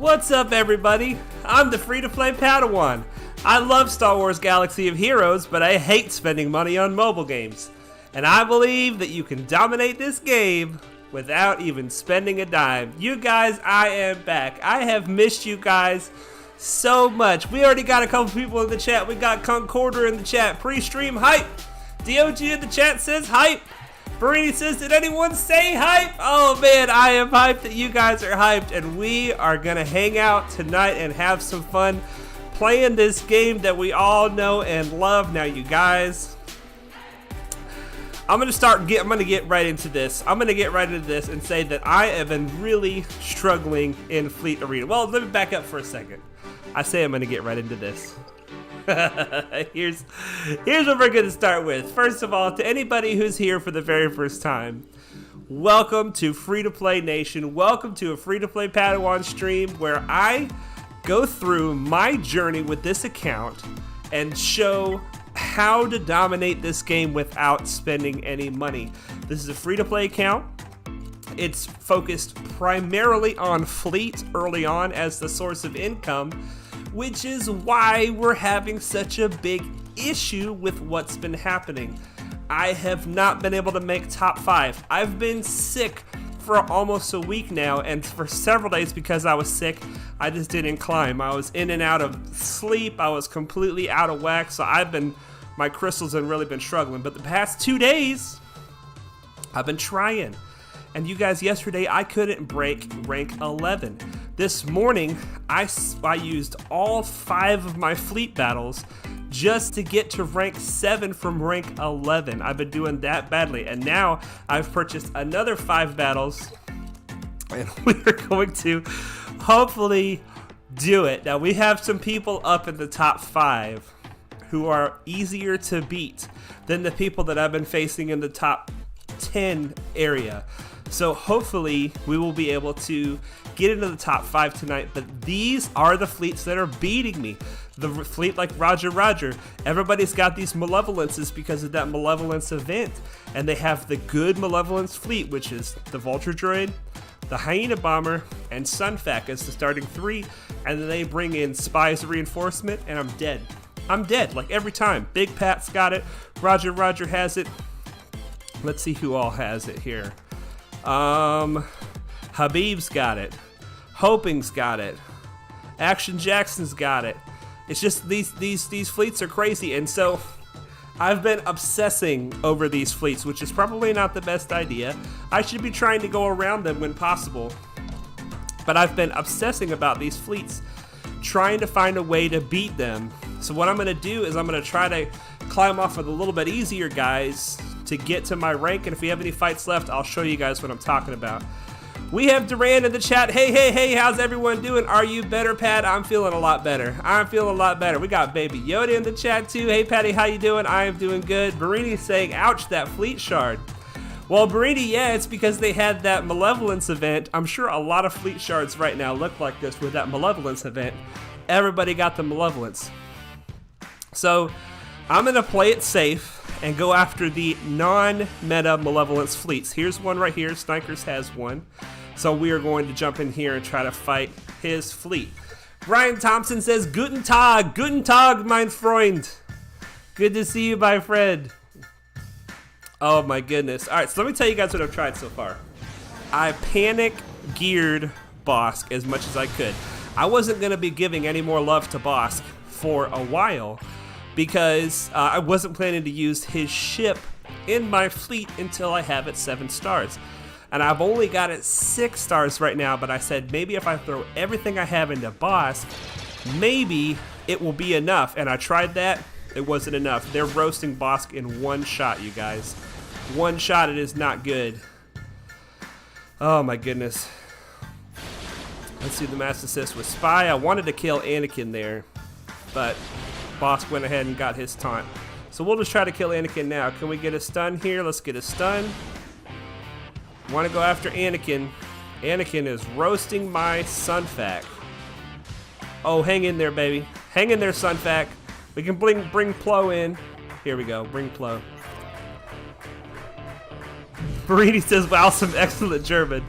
What's up, everybody? I'm the free-to-play Padawan. I love Star Wars Galaxy of Heroes, but I hate spending money on mobile games. And I believe that you can dominate this game without even spending a dime. You guys, I am back. I have missed you guys so much. We already got a couple people in the chat. We got Concorder in the chat. Pre-stream hype. DOG in the chat says hype. Barini says, did anyone say hype? Oh man, I am hyped that you guys are hyped, and we are gonna hang out tonight and have some fun playing this game that we all know and love. Now, you guys, I'm gonna get right into this. I'm gonna get right into this and say that I have been really struggling in Fleet Arena. Well, let me back up for a second. I say I'm gonna get right into this. Here's what we're going to start with. First of all, to anybody who's here for the very first time, welcome to Free-to-Play Nation. Welcome to a Free-to-Play Padawan stream where I go through my journey with this account and show how to dominate this game without spending any money. This is a free-to-play account. It's focused primarily on fleet early on as the source of income, which is why we're having such a big issue with what's been happening. I have not been able to make top 5. I've been sick for almost a week now, and for several days because I was sick, I just didn't climb. I was in and out of sleep. I was completely out of whack, so my crystals have really been struggling. But the past 2 days, I've been trying. And you guys, yesterday I couldn't break rank 11. This morning, I used all 5 of my fleet battles just to get to rank 7 from rank 11. I've been doing that badly, and now I've purchased another 5 battles, and we're going to hopefully do it. Now, we have some people up in the top 5 who are easier to beat than the people that I've been facing in the top 10 area. So hopefully we will be able to get into the top 5 tonight, but these are the fleets that are beating me. The fleet like Roger, everybody's got these malevolences because of that malevolence event, and they have the good malevolence fleet, which is the Vulture Droid, the Hyena Bomber, and Sunfac as the starting 3, and then they bring in Spies Reinforcement, and I'm dead. I'm dead, like every time. Big Pat's got it, Roger has it. Let's see who all has it here. Habib's got it. Hoping's got it. Action Jackson's got it. It's just these fleets are crazy, and so I've been obsessing over these fleets, which is probably not the best idea. I should be trying to go around them when possible, but I've been obsessing about these fleets, trying to find a way to beat them. So what I'm going to do is I'm going to try to climb off with a little bit easier guys to get to my rank, and if we have any fights left, I'll show you guys what I'm talking about. We have Duran in the chat. Hey, how's everyone doing? Are you better, Pat? I'm feeling a lot better. We got Baby Yoda in the chat too. Hey, Patty, how you doing? I am doing good. Barini's saying, ouch, that fleet shard. Well, Barini, yeah, it's because they had that malevolence event. I'm sure a lot of fleet shards right now look like this with that malevolence event. Everybody got the malevolence. So I'm going to play it safe and go after the non-meta malevolence fleets. Here's one right here. Snikers has one. So we are going to jump in here and try to fight his fleet. Brian Thompson says, Guten Tag, mein Freund. Good to see you, my friend. Oh my goodness. All right, so let me tell you guys what I've tried so far. I panic geared Bosk as much as I could. I wasn't going to be giving any more love to Bosk for a while, because I wasn't planning to use his ship in my fleet until I have it 7 stars. And I've only got it 6 stars right now, but I said maybe if I throw everything I have into Bosk, maybe it will be enough. And I tried that, it wasn't enough. They're roasting Bosk in one shot, you guys. One shot, it is not good. Oh my goodness. Let's see the mass assist with Spy. I wanted to kill Anakin there, but Bosk went ahead and got his taunt. So we'll just try to kill Anakin now. Can we get a stun here? Let's get a stun. Want to go after Anakin. Anakin is roasting my Sunfac. Oh, hang in there, baby. Hang in there, Sunfac. We can bring Plo in. Here we go. Bring Plo. Barini says, wow, some excellent German.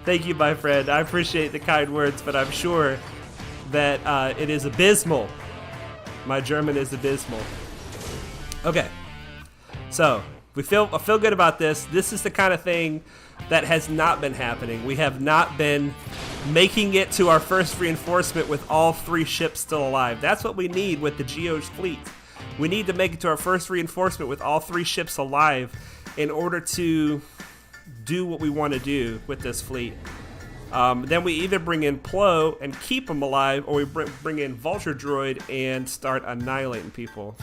Thank you, my friend. I appreciate the kind words, but I'm sure that it is abysmal. My German is abysmal. Okay, so I feel good about this. This is the kind of thing that has not been happening. We have not been making it to our first reinforcement with all 3 ships still alive. That's what we need with the Geo's fleet. We need to make it to our first reinforcement with all 3 ships alive in order to do what we want to do with this fleet. Then we either bring in Plo and keep them alive, or we bring in Vulture Droid and start annihilating people.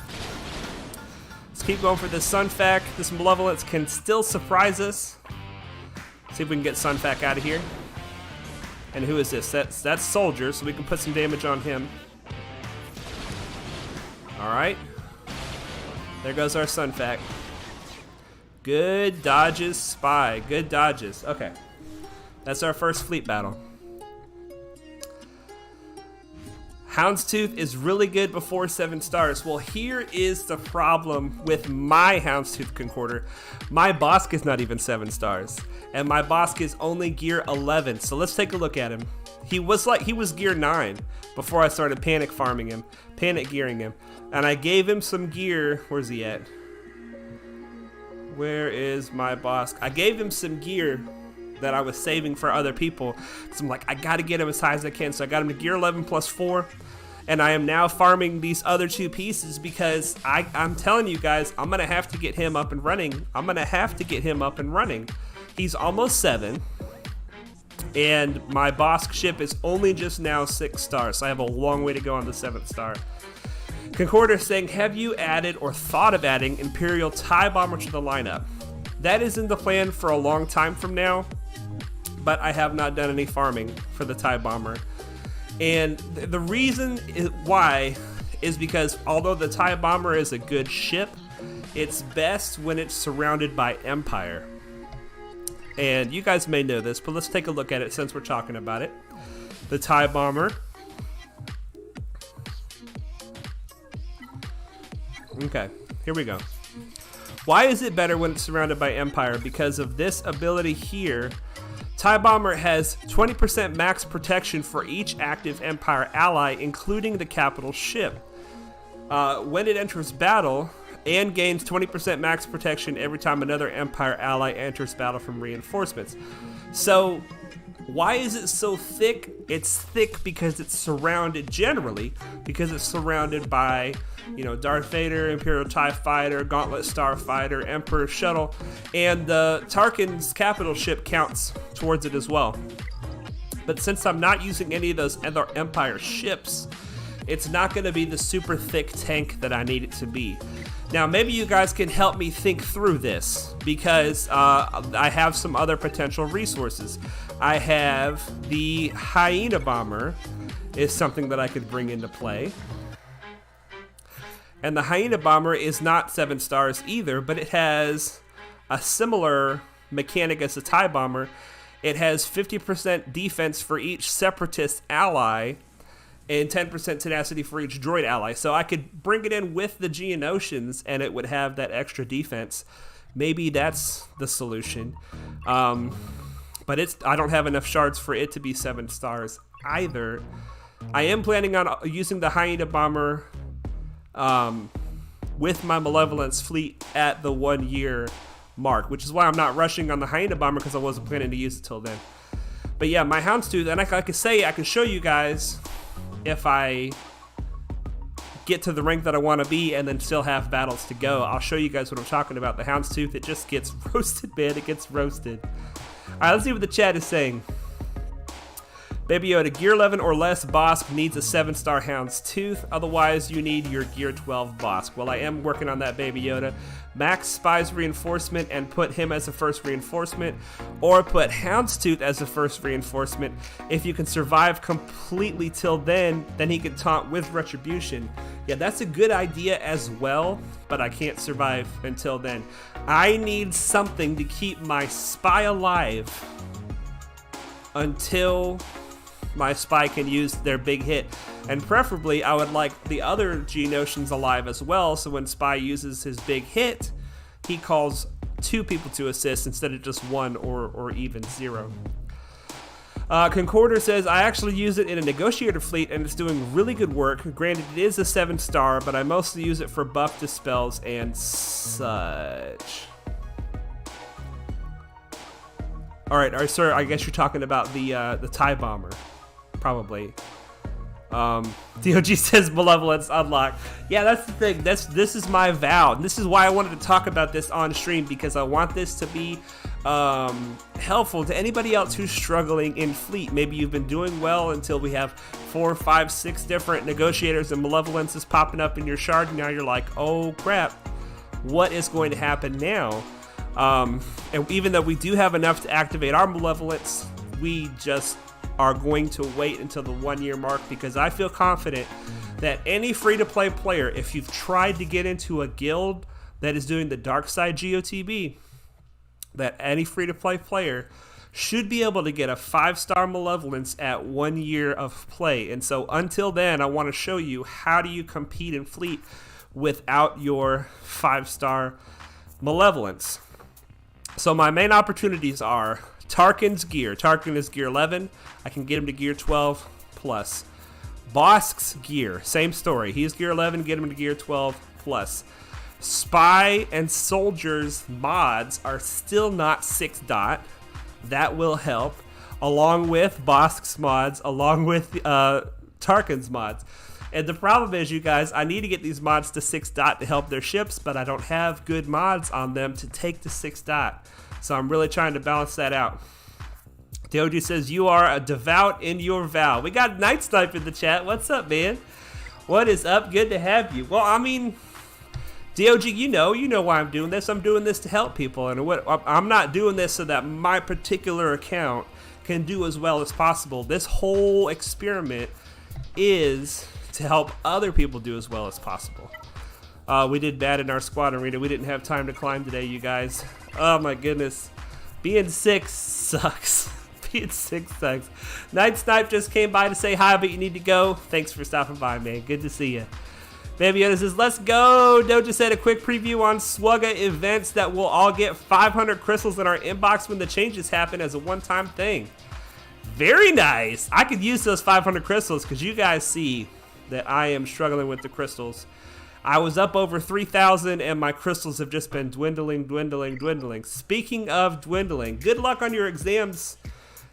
Let's keep going for this Sunfac. This Malevolence can still surprise us. See if we can get Sunfac out of here. And who is this? That's Soldier, so we can put some damage on him. Alright. There goes our Sunfac. Good dodges, Spy. Good dodges. Okay. That's our first fleet battle. Houndstooth is really good before 7 stars. Well, here is the problem with my Houndstooth Concorder. My Bosk is not even 7 stars. And my Bosk is only gear 11. So let's take a look at him. He was gear 9 before I started panic gearing him. And I gave him some gear. Where's he at? Where is my Bosk? I gave him some gear that I was saving for other people. So I'm like, I gotta get him as high as I can. So I got him to gear 11 plus 4. And I am now farming these other 2 pieces because I'm telling you guys, I'm gonna have to get him up and running. He's almost 7. And my Bosk ship is only just now 6 stars. So I have a long way to go on the 7th star. Concorder saying, have you added or thought of adding Imperial TIE Bomber to the lineup? That is in the plan for a long time from now, but I have not done any farming for the TIE Bomber. And the reason why is because although the TIE Bomber is a good ship, it's best when it's surrounded by Empire. And you guys may know this, but let's take a look at it since we're talking about it. The TIE Bomber. Okay, here we go. Why is it better when it's surrounded by Empire? Because of this ability here. TIE Bomber has 20% max protection for each active Empire ally, including the capital ship. When it enters battle, and gains 20% max protection every time another Empire ally enters battle from reinforcements. So, why is it so thick? It's thick because it's surrounded, generally, because it's surrounded by, Darth Vader, Imperial TIE Fighter, Gauntlet Starfighter, Emperor Shuttle, and the Tarkin's capital ship counts towards it as well. But since I'm not using any of those other Empire ships, it's not going to be the super thick tank that I need it to be. Now, maybe you guys can help me think through this, because I have some other potential resources. I have the Hyena Bomber is something that I could bring into play. And the Hyena Bomber is not 7 stars either, but it has a similar mechanic as the TIE Bomber. It has 50% defense for each Separatist ally, and 10% tenacity for each droid ally. So I could bring it in with the Geonosians, and it would have that extra defense. Maybe that's the solution. But I don't have enough shards for it to be 7 stars either. I am planning on using the Hyena Bomber with my Malevolence fleet at the 1 year mark, which is why I'm not rushing on the Hyena Bomber, because I wasn't planning to use it till then. But yeah, my Houndstooth, and I can show you guys if I get to the rank that I want to be and then still have battles to go. I'll show you guys what I'm talking about. The Houndstooth, it just gets roasted, man. It gets roasted. Alright, let's see what the chat is saying. Baby Yoda, gear 11 or less Bosk needs a 7-star Houndstooth. Otherwise, you need your gear 12 Bosk. Well, I am working on that, Baby Yoda. Max Spy's reinforcement and put him as a first reinforcement, or put Houndstooth as a first reinforcement. If you can survive completely till then he can taunt with Retribution. Yeah, that's a good idea as well, but I can't survive until then. I need something to keep my Spy alive until my Spy can use their big hit. And preferably, I would like the other Geonosians alive as well, so when Spy uses his big hit, he calls 2 people to assist instead of just 1 or even 0. Concorder says, I actually use it in a negotiator fleet and it's doing really good work. Granted, it is a 7-star, but I mostly use it for buff dispels and such. Alright, sir, I guess you're talking about the TIE Bomber. Probably. DOG says Malevolence unlocked. Yeah, that's the thing. This is my vow. This is why I wanted to talk about this on stream, because I want this to be helpful to anybody else who's struggling in fleet. Maybe you've been doing well until we have 4, 5, 6 different negotiators and malevolences popping up in your shard, and now you're like, oh crap, what is going to happen now? And even though we do have enough to activate our malevolence, we just are going to wait until the 1-year mark, because I feel confident that any free-to-play player, if you've tried to get into a guild that is doing the dark side GOTB, that any free-to-play player should be able to get a 5-star malevolence at 1 year of play. And so until then, I want to show you how do you compete in fleet without your 5-star malevolence. So my main opportunities are Tarkin's gear. Tarkin is gear 11. I can get him to gear 12 plus. Bosk's gear, same story. He's gear 11, get him to gear 12 plus. Spy and Soldiers mods are still not 6 dot. That will help, along with Bosk's mods, along with Tarkin's mods. And the problem is, you guys, I need to get these mods to 6 dot to help their ships, but I don't have good mods on them to take to 6 dot. So I'm really trying to balance that out. DOG says, you are a devout in your vow. We got Night Snipe in the chat. What's up, man? What is up? Good to have you. Well, I mean, DOG, you know why I'm doing this. I'm doing this to help people. And I'm not doing this so that my particular account can do as well as possible. This whole experiment is to help other people do as well as possible. We did bad in our squad arena. We didn't have time to climb today, you guys. Oh my goodness. Being sick sucks. Being sick sucks. Night Snipe just came by to say hi, but you need to go. Thanks for stopping by, man. Good to see you. Baby Yoda says, let's go. Doja said a quick preview on Swugga events that we'll all get 500 crystals in our inbox when the changes happen as a one-time thing. Very nice. I could use those 500 crystals because you guys see that I am struggling with the crystals. I was up over 3,000 and my crystals have just been dwindling. Speaking of dwindling, good luck on your exams.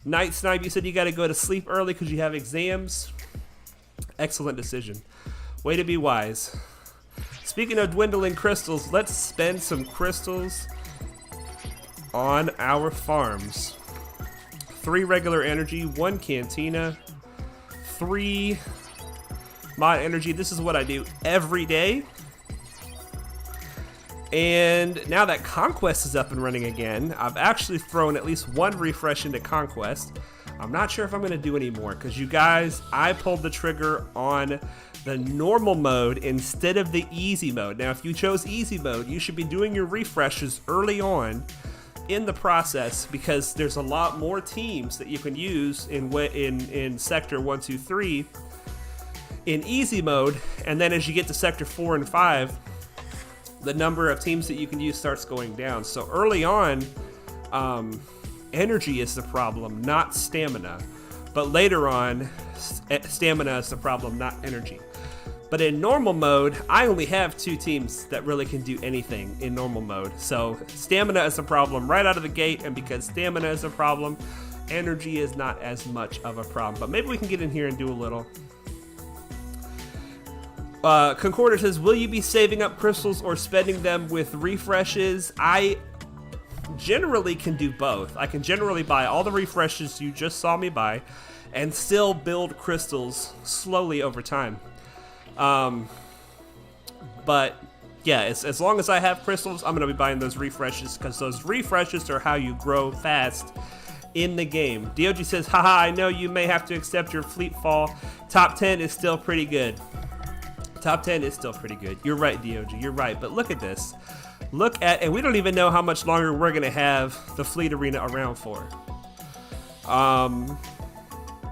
Night Snipe, you said you got to go to sleep early because you have exams. Excellent decision. Way to be wise. Speaking of dwindling crystals, let's spend some crystals on our farms. 3 regular energy, 1 cantina, 3 mod energy. This is what I do every day. And now that Conquest is up and running again, I've actually thrown at least 1 refresh into Conquest. I'm not sure if I'm going to do any more because, you guys, I pulled the trigger on the normal mode instead of the easy mode. Now, if you chose easy mode, you should be doing your refreshes early on in the process because there's a lot more teams that you can use in Sector 1, 2, 3 in easy mode. And then as you get to Sector 4 and 5, the number of teams that you can use starts going down. So early on, energy is the problem, not stamina. But later on, stamina is the problem, not energy. But in normal mode, I only have 2 teams that really can do anything in normal mode. So stamina is a problem right out of the gate, and because stamina is a problem, energy is not as much of a problem. But maybe we can get in here and do a little. Concorder says, will you be saving up crystals or spending them with refreshes? I generally can do both. I can generally buy all the refreshes you just saw me buy and still build crystals slowly over time. But yeah, as long as I have crystals, I'm going to be buying those refreshes because those refreshes are how you grow fast in the game. DOG says, haha, I know you may have to accept your fleet fall. Top 10 is still pretty good. Top 10 is still pretty good. You're right, DOG, you're right. But look at this. Look at, and we don't even know how much longer we're going to have the fleet arena around for.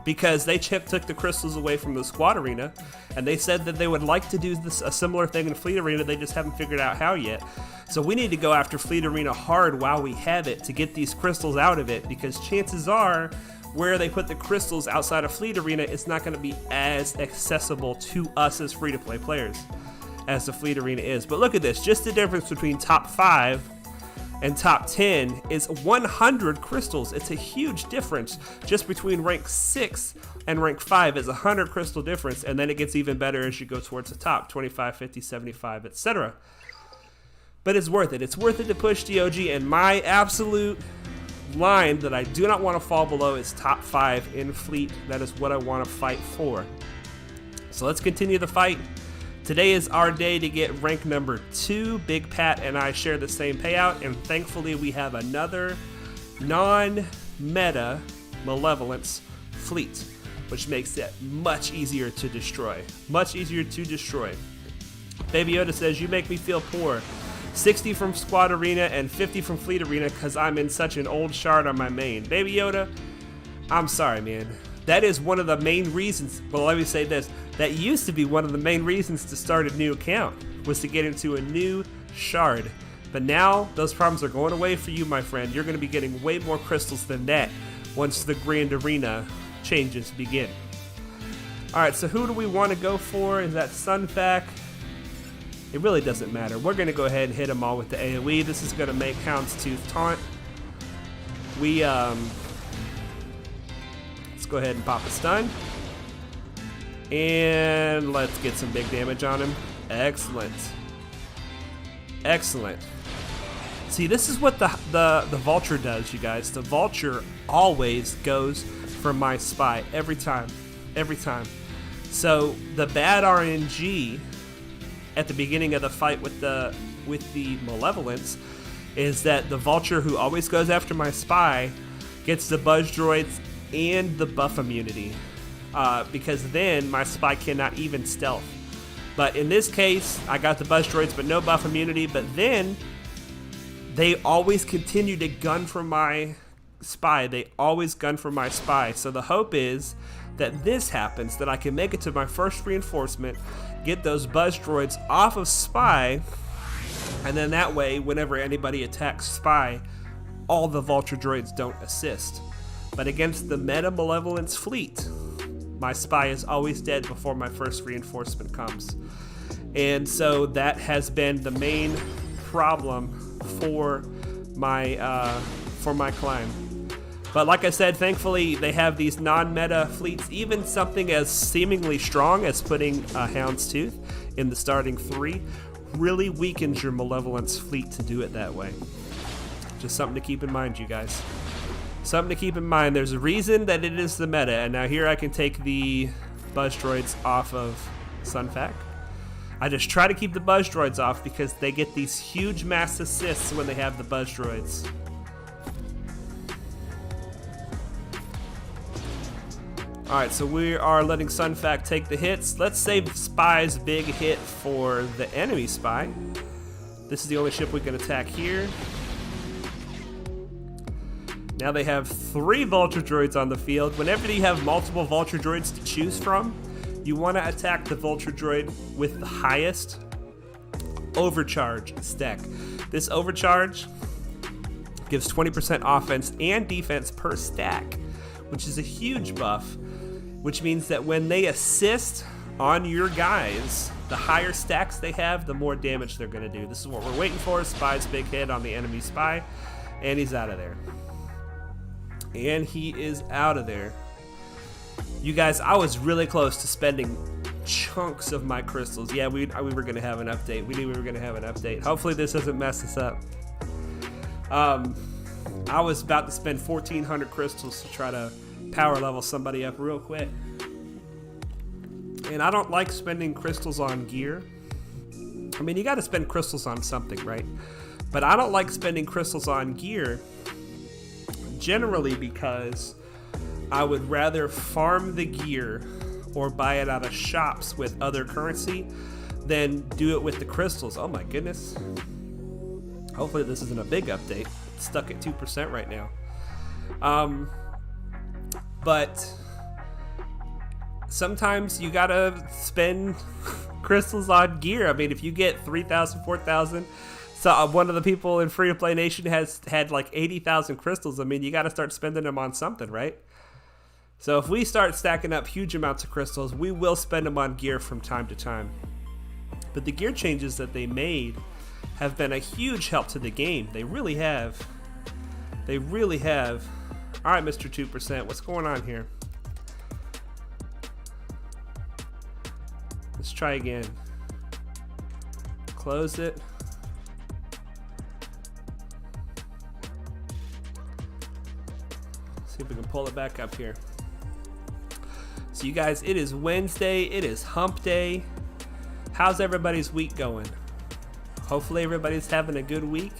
Because they took the crystals away from the squad arena, and they said that they would like to do a similar thing in fleet arena. They just haven't figured out how yet. So we need to go after fleet arena hard while we have it to get these crystals out of it, because chances are where they put the crystals outside of Fleet Arena is not going to be as accessible to us as free-to-play players as the Fleet Arena is. But look at this. Just the difference between top 5 and top 10 is 100 crystals. It's a huge difference. Just between rank 6 and rank 5 is 100 crystal difference, and then it gets even better as you go towards the top, 25, 50, 75, etc. But it's worth it. It's worth it to push the OG, and my absolute line that I do not want to fall below is top 5 in Fleet. That is what I want to fight for. So let's continue the fight. Today is our day to get rank number 2. Big Pat and I share the same payout, and thankfully we have another non-meta Malevolence fleet, which makes it much easier to destroy. Much easier to destroy. Baby Yoda says, you make me feel poor. 60 from Squad Arena and 50 from Fleet Arena because I'm in such an old shard on my main. Baby Yoda, I'm sorry, man. That is one of the main reasons, well, let me say this, that used to be one of the main reasons to start a new account, was to get into a new shard. But now, those problems are going away for you, my friend. You're going to be getting way more crystals than that once the Grand Arena changes begin. Alright, so who do we want to go for? Is that Sunfac? It really doesn't matter. We're going to go ahead and hit them all with the AoE. This is going to make Houndstooth taunt. Let's go ahead and pop a stun. And let's get some big damage on him. Excellent. Excellent. See, this is what the Vulture does, you guys. The Vulture always goes for my spy. Every time. Every time. So, the bad RNG at the beginning of the fight with the Malevolence is that the Vulture, who always goes after my spy, gets the Buzz Droids and the buff immunity, because then my spy cannot even stealth. But in this case, I got the Buzz Droids but no buff immunity, but then they always continue to gun for my spy. They always gun for my spy. So the hope is that this happens, that I can make it to my first reinforcement, get those Buzz Droids off of spy, and then that way, whenever anybody attacks spy, all the Vulture Droids don't assist. But against the meta Malevolence fleet, my spy is always dead before my first reinforcement comes. And so that has been the main problem for my climb. But like I said, thankfully they have these non-meta fleets. Even something as seemingly strong as putting a Houndstooth in the starting 3 really weakens your Malevolence fleet to do it that way. Just something to keep in mind, you guys. Something to keep in mind. There's a reason that it is the meta. And now here I can take the Buzz Droids off of Sunfac. I just try to keep the Buzz Droids off because they get these huge mass assists when they have the Buzz Droids. Alright, so we are letting Sunfac take the hits. Let's save Spy's big hit for the enemy Spy. This is the only ship we can attack here. Now they have 3 Vulture Droids on the field. Whenever you have multiple Vulture Droids to choose from, you want to attack the Vulture Droid with the highest overcharge stack. This overcharge gives 20% offense and defense per stack, which is a huge buff, which means that when they assist on your guys, the higher stacks they have, the more damage they're going to do. This is what we're waiting for. Spy's big hit on the enemy Spy, and he's out of there. And he is out of there. You guys, I was really close to spending chunks of my crystals. Yeah, we were going to have an update. We knew we were going to have an update. Hopefully this doesn't mess us up. I was about to spend 1,400 crystals to try to power level somebody up real quick. And I don't like spending crystals on gear. I mean, you got to spend crystals on something, right? But I don't like spending crystals on gear generally because I would rather farm the gear or buy it out of shops with other currency than do it with the crystals. Oh my goodness. Hopefully this isn't a big update. It's stuck at 2% right now. But sometimes you gotta spend crystals on gear. I mean, if you get 3,000, 4,000, so one of the people in Free to Play Nation has had like 80,000 crystals. I mean, you gotta start spending them on something, right? So if we start stacking up huge amounts of crystals, we will spend them on gear from time to time. But the gear changes that they made have been a huge help to the game. They really have. They really have. All right, Mr. 2%, what's going on here? Let's try again. Close it. See if we can pull it back up here. So you guys, it is Wednesday. It is hump day. How's everybody's week going? Hopefully everybody's having a good week.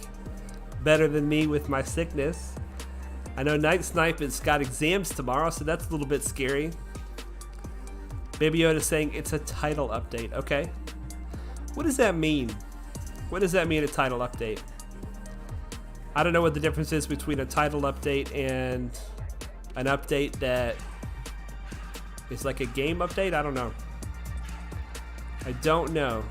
Better than me with my sickness. I know Night Snipe has got exams tomorrow, so that's a little bit scary. Baby Yoda saying it's a title update. Okay. What does that mean? What does that mean, a title update? I don't know what the difference is between a title update and an update that is like a game update. I don't know. I don't know.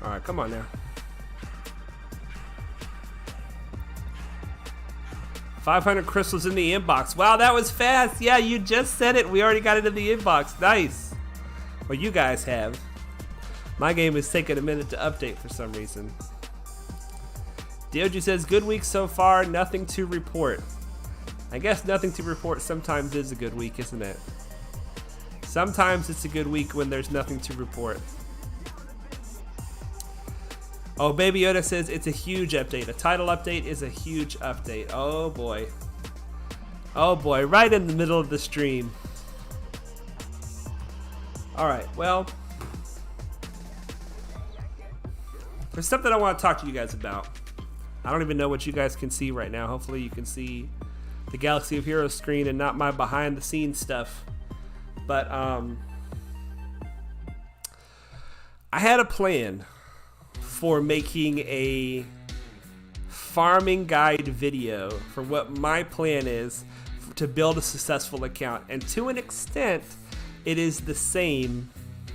All right, come on now. 500 crystals in the inbox. Wow, that was fast. Yeah, you just said it. We already got it in the inbox. Nice. Well, you guys have. My game is taking a minute to update for some reason. Dioji says, good week so far, nothing to report. I guess nothing to report sometimes is a good week, isn't it? Sometimes it's a good week when there's nothing to report. Oh, Baby Yoda says it's a huge update. A title update is a huge update. Oh boy. Oh boy, right in the middle of the stream. Alright, well, there's something I want to talk to you guys about. I don't even know what you guys can see right now. Hopefully you can see the Galaxy of Heroes screen and not my behind the scenes stuff. But I had a plan for making a farming guide video for what my plan is to build a successful account. And to an extent, it is the same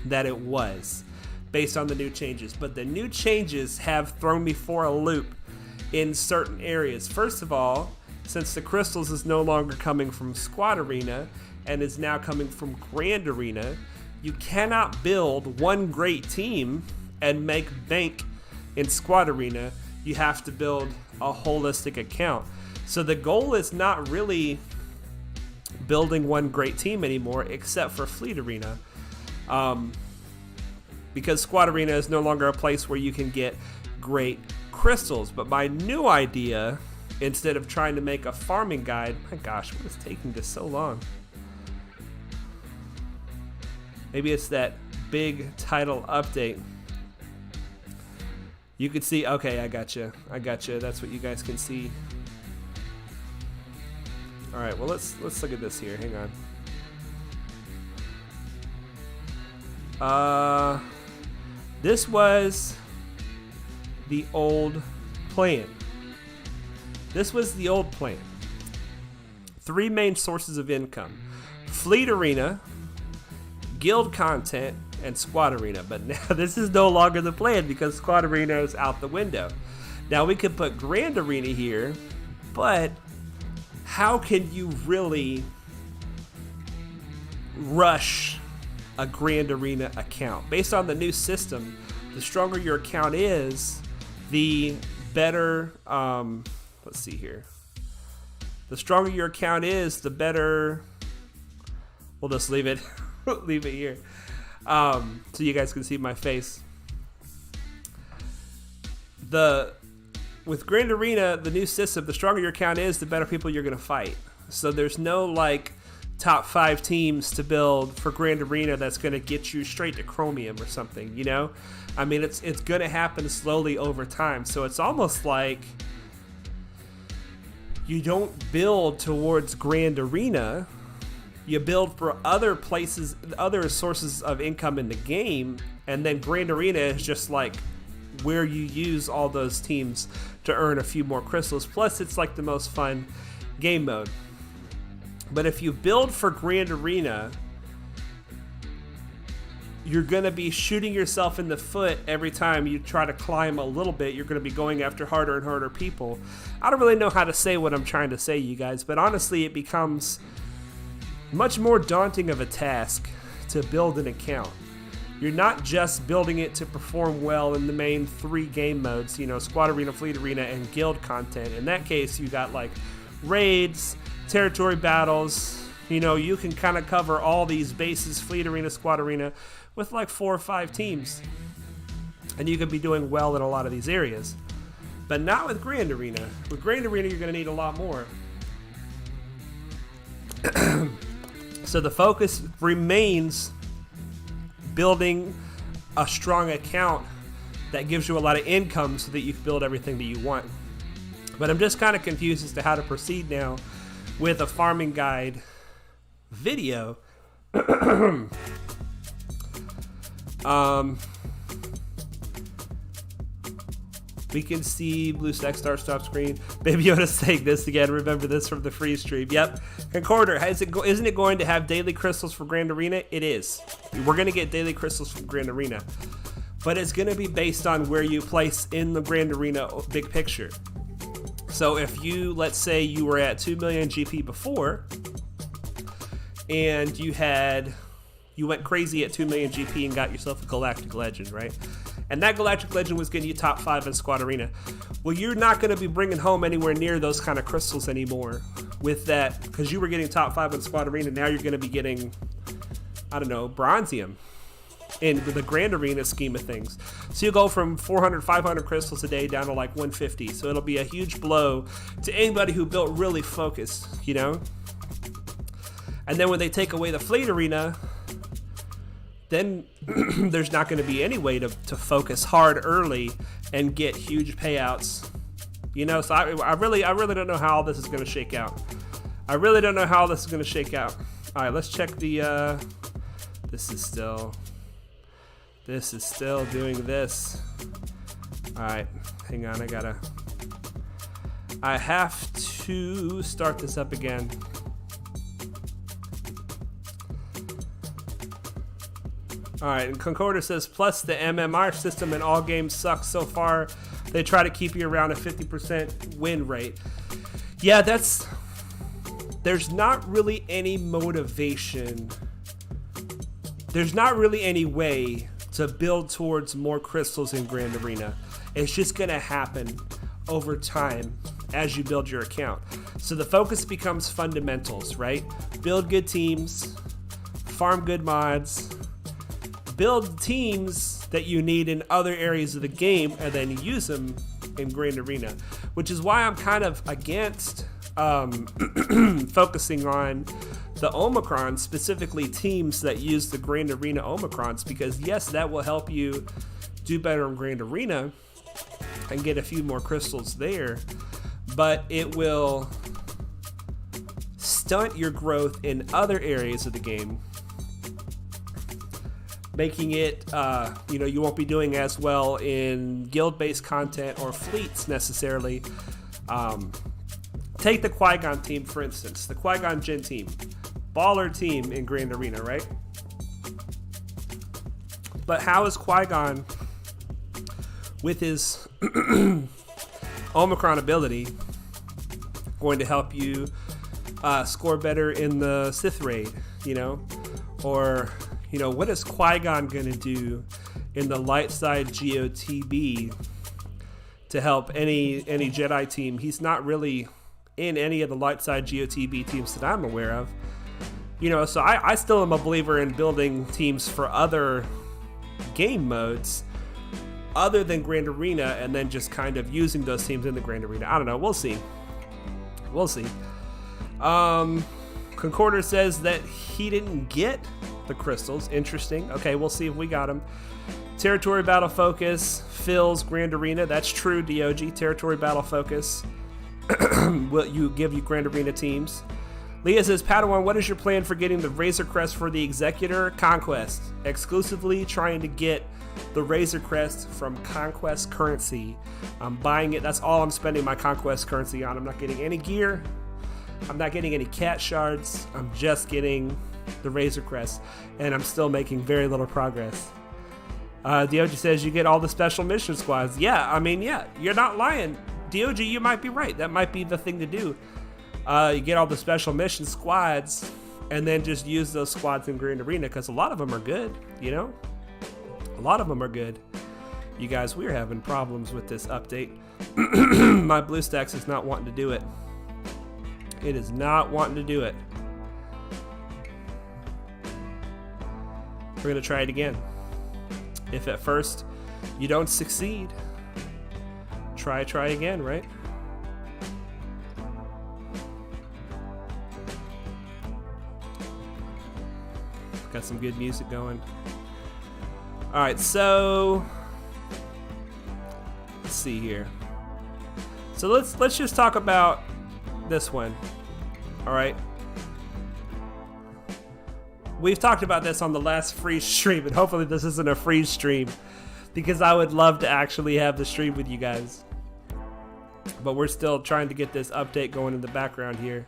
that it was based on the new changes. But the new changes have thrown me for a loop in certain areas. First of all, since the crystals is no longer coming from Squad Arena and is now coming from Grand Arena, you cannot build one great team and make bank in Squad Arena. You have to build a holistic account. So the goal is not really building one great team anymore, except for Fleet Arena. Because Squad Arena is no longer a place where you can get great crystals. But my new idea, instead of trying to make a farming guide, my gosh, what is taking this so long? Maybe it's that big title update. You could see, okay, I gotcha. That's what you guys can see. All right, well, let's look at this here. Hang on. This was the old plan. This was the old plan. 3 main sources of income: Fleet Arena, guild content, and Squad Arena. But now this is no longer the plan because Squad Arena is out the window. Now we could put Grand Arena here, but how can you really rush a Grand Arena account? Based on the new system, the stronger your account is, the better, let's see here. The stronger your account is, the better, we'll just leave it, leave it here. So you guys can see my face. With Grand Arena, the new system, the stronger your account is, the better people you're going to fight. So there's no like top 5 teams to build for Grand Arena that's going to get you straight to Chromium or something, you know? I mean, it's going to happen slowly over time. So it's almost like you don't build towards Grand Arena. You build for other places, other sources of income in the game, and then Grand Arena is just like where you use all those teams to earn a few more crystals. Plus, it's like the most fun game mode. But if you build for Grand Arena, you're going to be shooting yourself in the foot every time you try to climb a little bit. You're going to be going after harder and harder people. I don't really know how to say what I'm trying to say, you guys, but honestly, it becomes much more daunting of a task to build an account. You're not just building it to perform well in the main 3 game modes, Squad Arena, Fleet Arena, and Guild content. In that case, you got like raids, territory battles. You can kind of cover all these bases, Fleet Arena, Squad Arena, with like 4 or 5 teams. And you could be doing well in a lot of these areas. But not with Grand Arena. With Grand Arena, you're going to need a lot more. So the focus remains building a strong account that gives you a lot of income so that you can build everything that you want. But I'm just kind of confused as to how to proceed now with a farming guide video. We can see Blue Stack Star stop screen. Baby Yoda saying this again. Remember this from the free stream. Yep. Concorder, isn't it going to have daily crystals for Grand Arena? It is. We're going to get daily crystals from Grand Arena. But it's going to be based on where you place in the Grand Arena big picture. So if you, let's say you were at 2 million GP before, and you went crazy at 2 million GP and got yourself a Galactic Legend, right? And that Galactic Legend was getting you top 5 in Squad Arena. Well, you're not going to be bringing home anywhere near those kind of crystals anymore with that, because you were getting top 5 in Squad Arena. Now you're going to be getting, I don't know, Bronzium in the Grand Arena scheme of things. So you'll go from 400, 500 crystals a day down to like 150. So it'll be a huge blow to anybody who built really focused, And then when they take away the Fleet Arena, then there's not going to be any way to focus hard early and get huge payouts. So I really don't know how this is going to shake out. I really don't know how this is going to shake out. All right, let's check the, this is still doing this. All right, hang on, I have to start this up again. Alright, and Concorder says, plus the MMR system in all games sucks so far. They try to keep you around a 50% win rate. Yeah, there's not really any motivation. There's not really any way to build towards more crystals in Grand Arena. It's just going to happen over time as you build your account. So the focus becomes fundamentals, right? Build good teams, farm good mods, build teams that you need in other areas of the game, and then use them in Grand Arena, which is why I'm kind of against focusing on the Omicrons, specifically teams that use the Grand Arena Omicrons, because yes, that will help you do better in Grand Arena and get a few more crystals there, but it will stunt your growth in other areas of the game, making it, you won't be doing as well in guild-based content or fleets necessarily. Take the Qui-Gon team, for instance. The Qui-Gon Jinn team. Baller team in Grand Arena, right? But how is Qui-Gon, with his Omicron ability, going to help you score better in the Sith raid, Or... what is Qui-Gon going to do in the light side GOTB to help any Jedi team? He's not really in any of the light side GOTB teams that I'm aware of. So I still am a believer in building teams for other game modes other than Grand Arena, and then just kind of using those teams in the Grand Arena. I don't know. We'll see. Concorder says that he didn't get the crystals. Interesting. Okay, we'll see if we got them. Territory battle focus fills Grand Arena. That's true, DOG. Territory battle focus will give you Grand Arena teams. Leah says, Padawan, what is your plan for getting the Razor Crest for the Executor? Conquest. Exclusively trying to get the Razor Crest from Conquest currency. I'm buying it. That's all I'm spending my Conquest currency on. I'm not getting any gear. I'm not getting any cat shards. I'm just getting the Razor Crest, and I'm still making very little progress. DOG says you get all the special mission squads. Yeah, I mean, yeah, you're not lying. DOG, you might be right. That might be the thing to do. You get all the special mission squads, and then just use those squads in Grand Arena, because a lot of them are good, you know? A lot of them are good. You guys, we're having problems with this update. My BlueStacks is not wanting to do it. It is not wanting to do it. We're going to try it again. If at first you don't succeed, try again, right? Got some good music going. All right, so let's see here. So let's just talk about this one. All right. We've talked about this on the last free stream, and hopefully this isn't a free stream, because I would love to actually have the stream with you guys. But we're still trying to get this update going in the background here.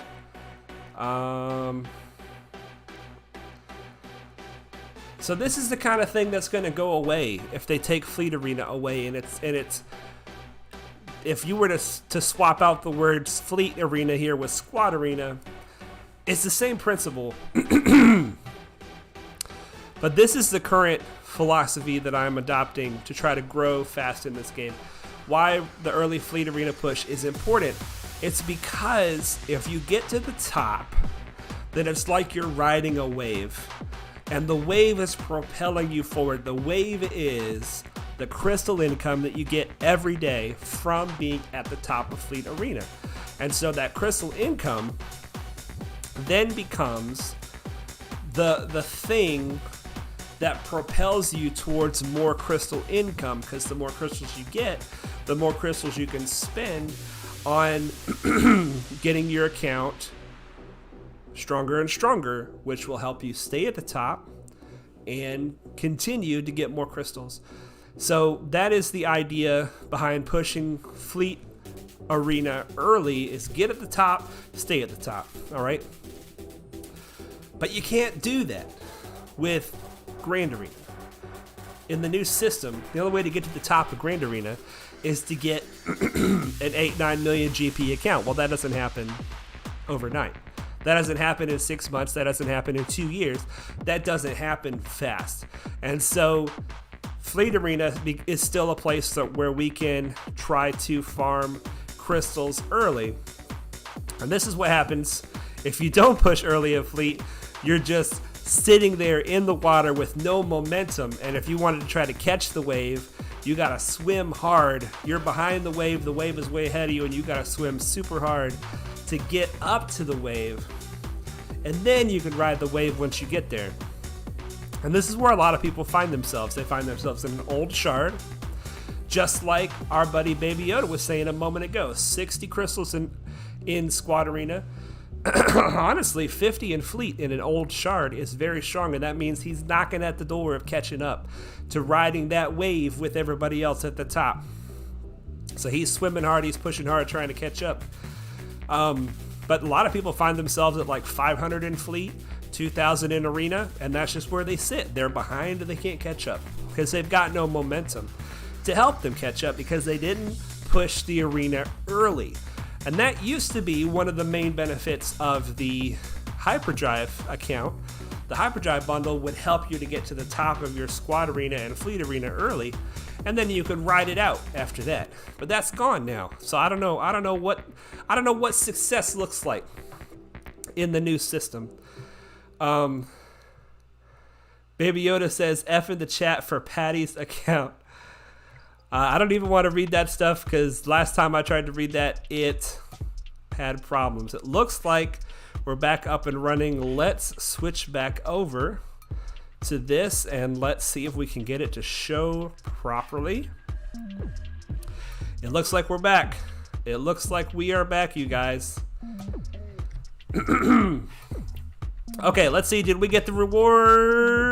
So this is the kind of thing that's going to go away if they take Fleet Arena away, and it's if you were to swap out the words Fleet Arena here with Squad Arena, it's the same principle. But this is the current philosophy that I'm adopting to try to grow fast in this game. Why the early Fleet Arena push is important. It's because if you get to the top, then it's like you're riding a wave. And the wave is propelling you forward. The wave is the crystal income that you get every day from being at the top of Fleet Arena. And so that crystal income then becomes the thing that propels you towards more crystal income, because the more crystals you get, the more crystals you can spend on getting your account stronger and stronger, which will help you stay at the top and continue to get more crystals. So that is the idea behind pushing Fleet Arena early, is get at the top, stay at the top, all right? But you can't do that with Grand Arena. In the new system, the only way to get to the top of Grand Arena is to get an 8-9 million GP account. Well, that doesn't happen overnight. That doesn't happen in 6 months. That doesn't happen in 2 years. That doesn't happen fast. And so Fleet Arena is still a place where we can try to farm crystals early. And this is what happens if you don't push early at Fleet. You're just sitting there in the water with no momentum. And if you wanted to try to catch the wave, you gotta swim hard. You're behind the wave is way ahead of you, and you gotta swim super hard to get up to the wave. And then you can ride the wave once you get there. And this is where a lot of people find themselves. They find themselves in an old shard, just like our buddy Baby Yoda was saying a moment ago. 60 crystals in Squad Arena. Honestly, 50 in Fleet in an old shard is very strong, and that means he's knocking at the door of catching up to riding that wave with everybody else at the top. So he's swimming hard, he's pushing hard, trying to catch up. But a lot of people find themselves at like 500 in Fleet, 2,000 in Arena, and that's just where they sit. They're behind and they can't catch up because they've got no momentum to help them catch up, because they didn't push the Arena early. And that used to be one of the main benefits of the Hyperdrive account. The Hyperdrive bundle would help you to get to the top of your Squad Arena and Fleet Arena early, and then you could ride it out after that. But that's gone now. So I don't know what success looks like in the new system. Baby Yoda says F in the chat for Patty's account. I don't even want to read that stuff, because last time I tried to read that, it had problems. It looks like we're back up and running. Let's switch back over to this, and let's see if we can get it to show properly. It looks like we're back. It looks like we are back, you guys. Okay, let's see. Did we get the reward?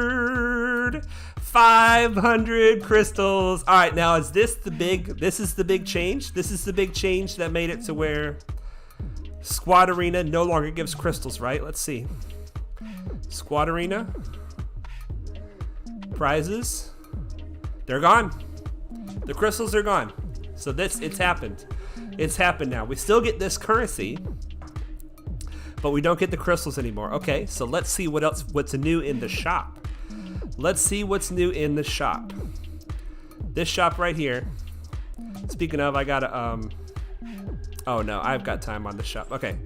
500 crystals. All right, now this is the big change. This is the big change that made it to where Squad Arena no longer gives crystals, right? Let's see. Squad arena. Prizes. They're gone. The crystals are gone. So it's happened. It's happened now. We still get this currency, but we don't get the crystals anymore. Okay, so let's see what's new in the shop. Let's see what's new in the shop. This shop right here. Speaking of, I gotta, oh no, I've got time on the shop. Okay,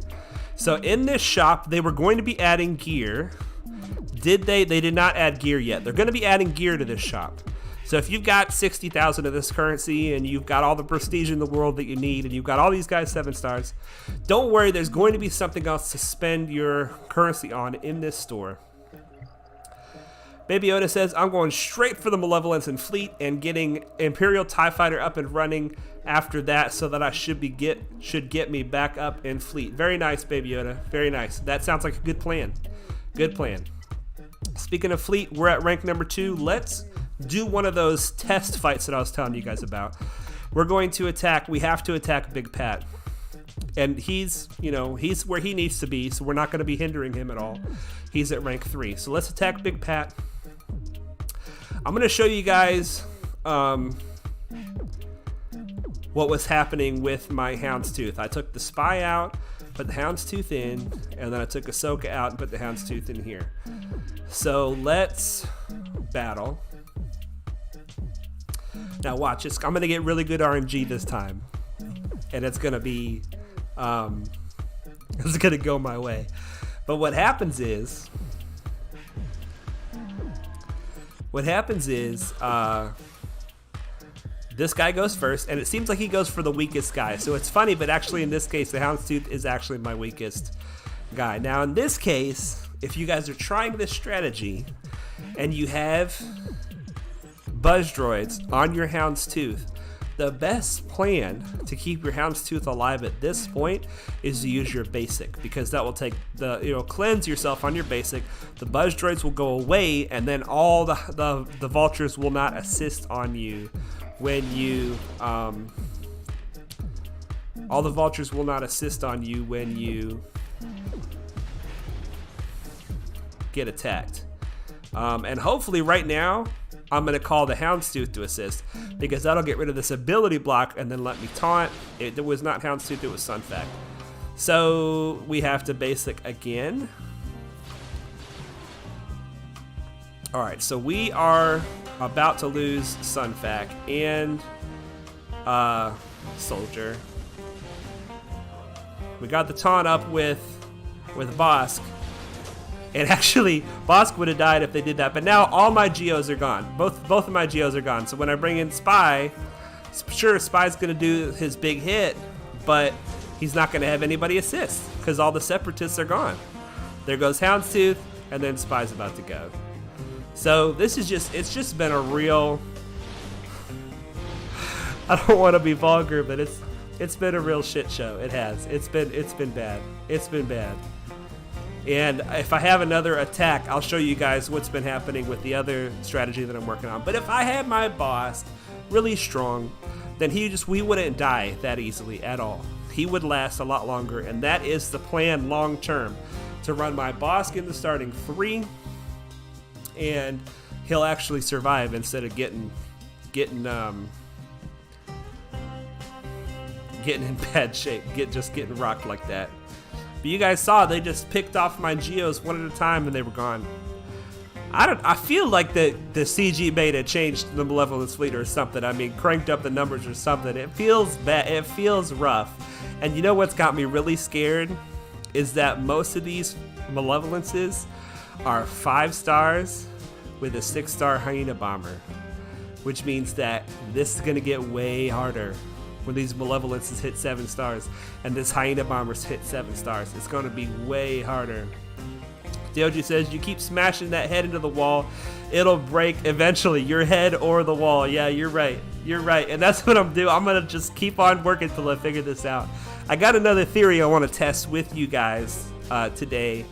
so in this shop, they were going to be adding gear. Did they? They did not add gear yet. They're going to be adding gear to this shop. So if you've got 60,000 of this currency and you've got all the prestige in the world that you need and you've got all these guys 7 stars, don't worry, there's going to be something else to spend your currency on in this store. Baby Yoda says, I'm going straight for the Malevolence and Fleet and getting Imperial TIE Fighter up and running after that so that I should get me back up in Fleet. Very nice, Baby Yoda. Very nice. That sounds like a good plan. Good plan. Speaking of Fleet, we're at rank number 2. Let's do one of those test fights that I was telling you guys about. We're going to attack. We have to attack Big Pat. And he's where he needs to be, so we're not going to be hindering him at all. He's at rank 3. So let's attack Big Pat. I'm going to show you guys what was happening with my Houndstooth. I took the Spy out, put the Houndstooth in, and then I took Ahsoka out and put the Houndstooth in here. So let's battle. Now watch, I'm going to get really good RNG this time. And it's going to be, it's going to go my way. But what happens is, this guy goes first, and it seems like he goes for the weakest guy. So it's funny, but actually in this case, the Houndstooth is actually my weakest guy. Now in this case, if you guys are trying this strategy, and you have Buzz Droids on your Houndstooth, the best plan to keep your Houndstooth alive at this point is to use your basic, because that will take cleanse yourself on your basic. The Buzz Droids will go away, and then all the vultures will not assist on you when you all the vultures will not assist on you when you get attacked. And hopefully right now I'm going to call the Houndstooth to assist, because that'll get rid of this ability block and then let me taunt. It was not Houndstooth, it was Sunfac. So we have to basic again. Alright, so we are about to lose Sunfac and Soldier. We got the taunt up with Bosk. And actually, Bosk would have died if they did that. But now all my Geos are gone. Both of my Geos are gone. So when I bring in Spy, sure, Spy's going to do his big hit, but he's not going to have anybody assist because all the Separatists are gone. There goes Houndstooth, and then Spy's about to go. So this is it's just been a real, I don't want to be vulgar, but it's been a real shit show. It has. It's been bad. It's been bad. And if I have another attack, I'll show you guys what's been happening with the other strategy that I'm working on. But if I had my boss really strong, then we wouldn't die that easily at all. He would last a lot longer, and that is the plan long term, to run my boss in the starting 3, and he'll actually survive instead of getting in bad shape, just getting rocked like that. But you guys saw they just picked off my Geos one at a time and they were gone. I feel like the CG beta changed the Malevolence Fleet or something. I mean, cranked up the numbers or something. It feels bad. It feels rough. And you know what's got me really scared is that most of these Malevolences are 5 stars with a 6-star Hyena Bomber, which means that this is gonna get way harder. When these Malevolences hit 7 stars and this Hyena Bombers hit 7 stars, it's going to be way harder. Doji says, you keep smashing that head into the wall, it'll break eventually, your head or the wall. Yeah, you're right. You're right. And that's what I'm doing. I'm going to just keep on working till I figure this out. I got another theory I want to test with you guys today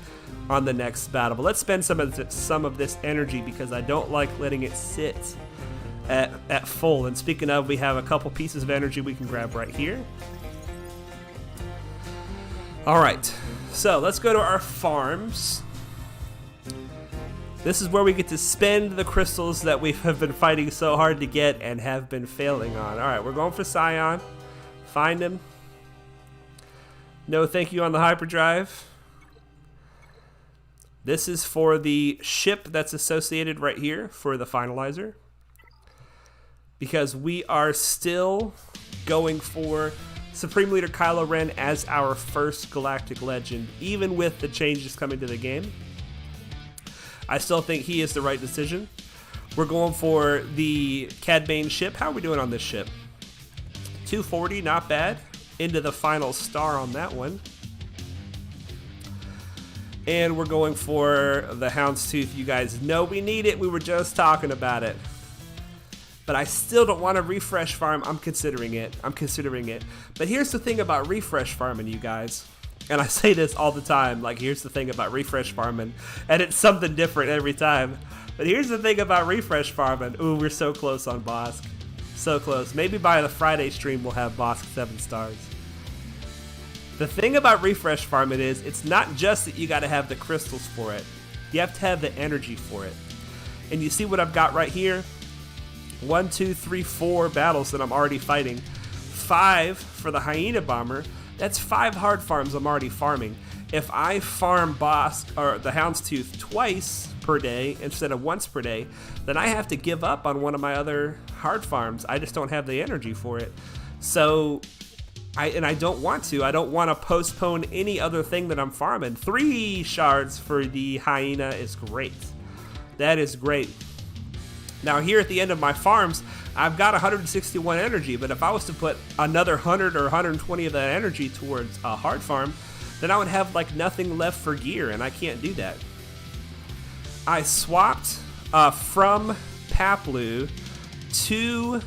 on the next battle. But let's spend some of this energy because I don't like letting it sit at full. And speaking of, we have a couple pieces of energy we can grab right here. Alright, so let's go to our farms. This is where we get to spend the crystals that we have been fighting so hard to get and have been failing on. All right, we're going for Scion. Find him. No thank you on the hyperdrive. This is for the ship that's associated right here for the finalizer. Because we are still going for Supreme Leader Kylo Ren as our first Galactic Legend, even with the changes coming to the game. I still think he is the right decision. We're going for the Cad Bane ship. How are we doing on this ship? 240, not bad. Into the final star on that one. And we're going for the Houndstooth. You guys know we need it. We were just talking about it. But I still don't want to refresh farm. I'm considering it. But here's the thing about refresh farming, you guys. And I say this all the time. Like, here's the thing about refresh farming. And it's something different every time. But here's the thing about refresh farming. Ooh, we're so close on Bosk. So close. Maybe by the Friday stream we'll have Bosk 7 stars. The thing about refresh farming is it's not just that you got to have the crystals for it. You have to have the energy for it. And you see what I've got right here? 1, 2, 3, 4 battles that I'm already fighting. 5 for the Hyena Bomber. That's 5 hard farms I'm already farming. If I farm Bosk or the Houndstooth twice per day instead of once per day, then I have to give up on one of my other hard farms. I just don't have the energy for it. So I don't want to. I don't want to postpone any other thing that I'm farming. 3 shards for the Hyena is great. That is great. Now here at the end of my farms, I've got 161 energy, but if I was to put another 100 or 120 of that energy towards a hard farm, then I would have like nothing left for gear, and I can't do that. I swapped from Paplu to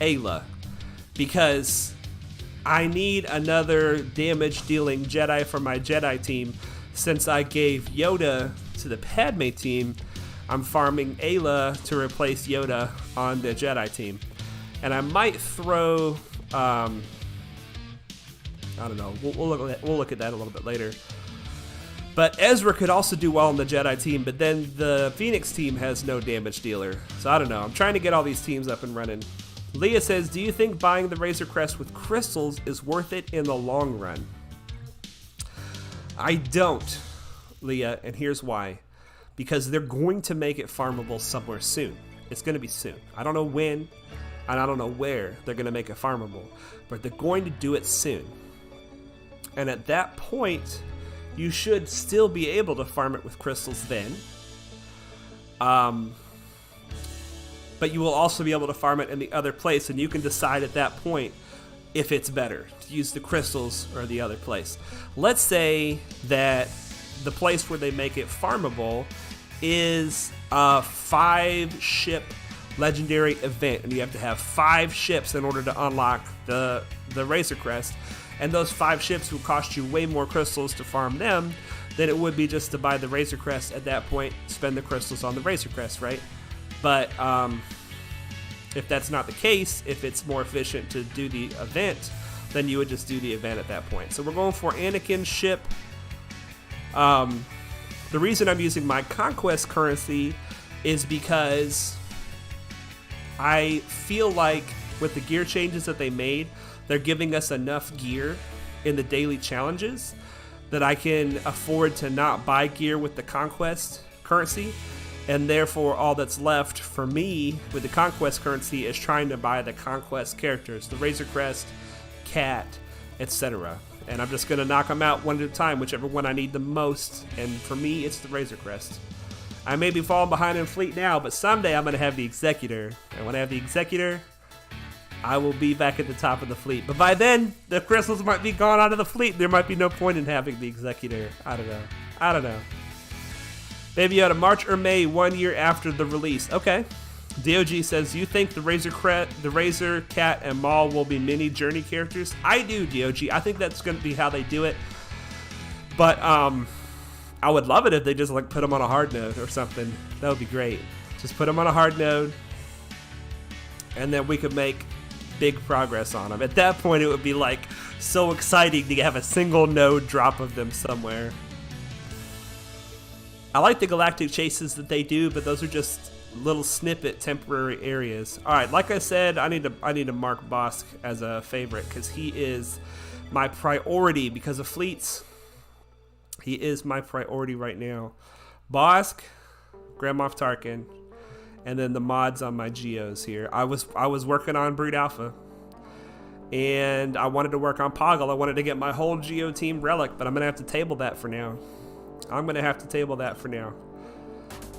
Ayla because I need another damage dealing Jedi for my Jedi team. Since I gave Yoda to the Padme team, I'm farming Ayla to replace Yoda on the Jedi team. And I might throw I don't know, we'll look at that a little bit later. But Ezra could also do well on the Jedi team, but then the Phoenix team has no damage dealer. So I don't know. I'm trying to get all these teams up and running. Leah says, do you think buying the Razor Crest with crystals is worth it in the long run? I don't, Leah, and here's why. Because they're going to make it farmable somewhere soon. It's going to be soon. I don't know when, and I don't know where they're going to make it farmable, but they're going to do it soon. And at that point, you should still be able to farm it with crystals then. But you will also be able to farm it in the other place, and you can decide at that point if it's better to use the crystals or the other place. Let's say that the place where they make it farmable is a 5-ship legendary event, and you have to have 5 ships in order to unlock the Razor Crest. And those 5 ships will cost you way more crystals to farm them than it would be just to buy the Razor Crest at that point, spend the crystals on the Razor Crest, right? But if that's not the case, if it's more efficient to do the event, then you would just do the event at that point. So we're going for Anakin's ship. The reason I'm using my conquest currency is because I feel like with the gear changes that they made, they're giving us enough gear in the daily challenges that I can afford to not buy gear with the conquest currency. And therefore, all that's left for me with the conquest currency is trying to buy the conquest characters, the Razor Crest, Cat, etc. And I'm just going to knock them out one at a time, whichever one I need the most. And for me, it's the Razor Crest. I may be falling behind in fleet now, but someday I'm going to have the Executor. And when I have the Executor, I will be back at the top of the fleet. But by then, the crystals might be gone out of the fleet. There might be no point in having the Executor. I don't know. Maybe out of March or May, 1 year after the release. Okay. DOG says, you think the Razor, Cat, and Maul will be mini Journey characters? I do, DOG. I think that's going to be how they do it. But I would love it if they just like put them on a hard node or something. That would be great. Just put them on a hard node, and then we could make big progress on them. At that point, it would be like so exciting to have a single node drop of them somewhere. I like the galactic chases that they do, but those are just little snippet temporary areas. All right, like I said, I need to mark Bosk as a favorite because he is my priority because of fleets. He is my priority right now. Bosk, Grand Moff Tarkin, and then the mods on my geos here. I was working on Brood Alpha, and I wanted to work on Poggle. I wanted to get my whole geo team relic, but I'm gonna have to table that for now.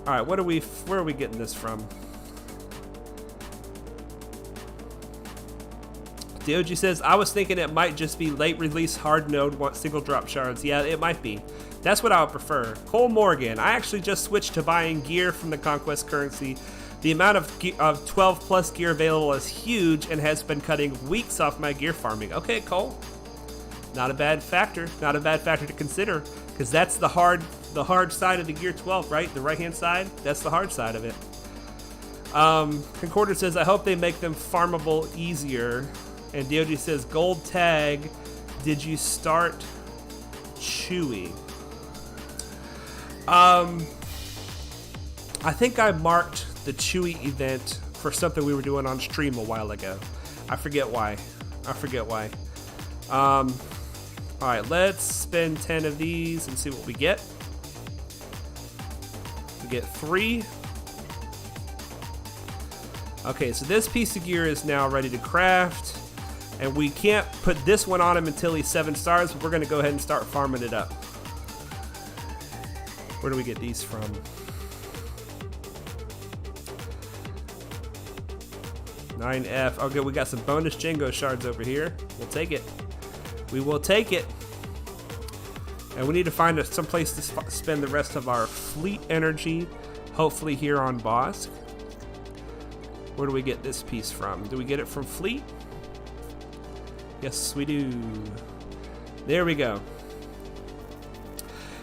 All right, where are we getting this from? DOG says, I was thinking it might just be late release hard node single drop shards. Yeah, it might be. That's what I would prefer. Cole Morgan, I actually just switched to buying gear from the Conquest currency. The amount of 12 plus gear available is huge and has been cutting weeks off my gear farming. Okay, Cole. Not a bad factor. Not a bad factor to consider, because that's the hard side of the Gear 12, right? The right-hand side, that's the hard side of it. Concorder says, I hope they make them farmable easier. And DOG says, gold tag, did you start Chewy? I think I marked the Chewy event for something we were doing on stream a while ago. I forget why. All right, let's spend 10 of these and see what we get. We get 3. Okay, so this piece of gear is now ready to craft, and we can't put this one on him until he's 7 stars, but we're gonna go ahead and start farming it up. Where do we get these from? $9F. Okay, we got some bonus Django shards over here. We'll take it. We will take it. And we need to find some place to spend the rest of our fleet energy, hopefully here on Bosk. Where do we get this piece from? Do we get it from fleet? Yes, we do. There we go.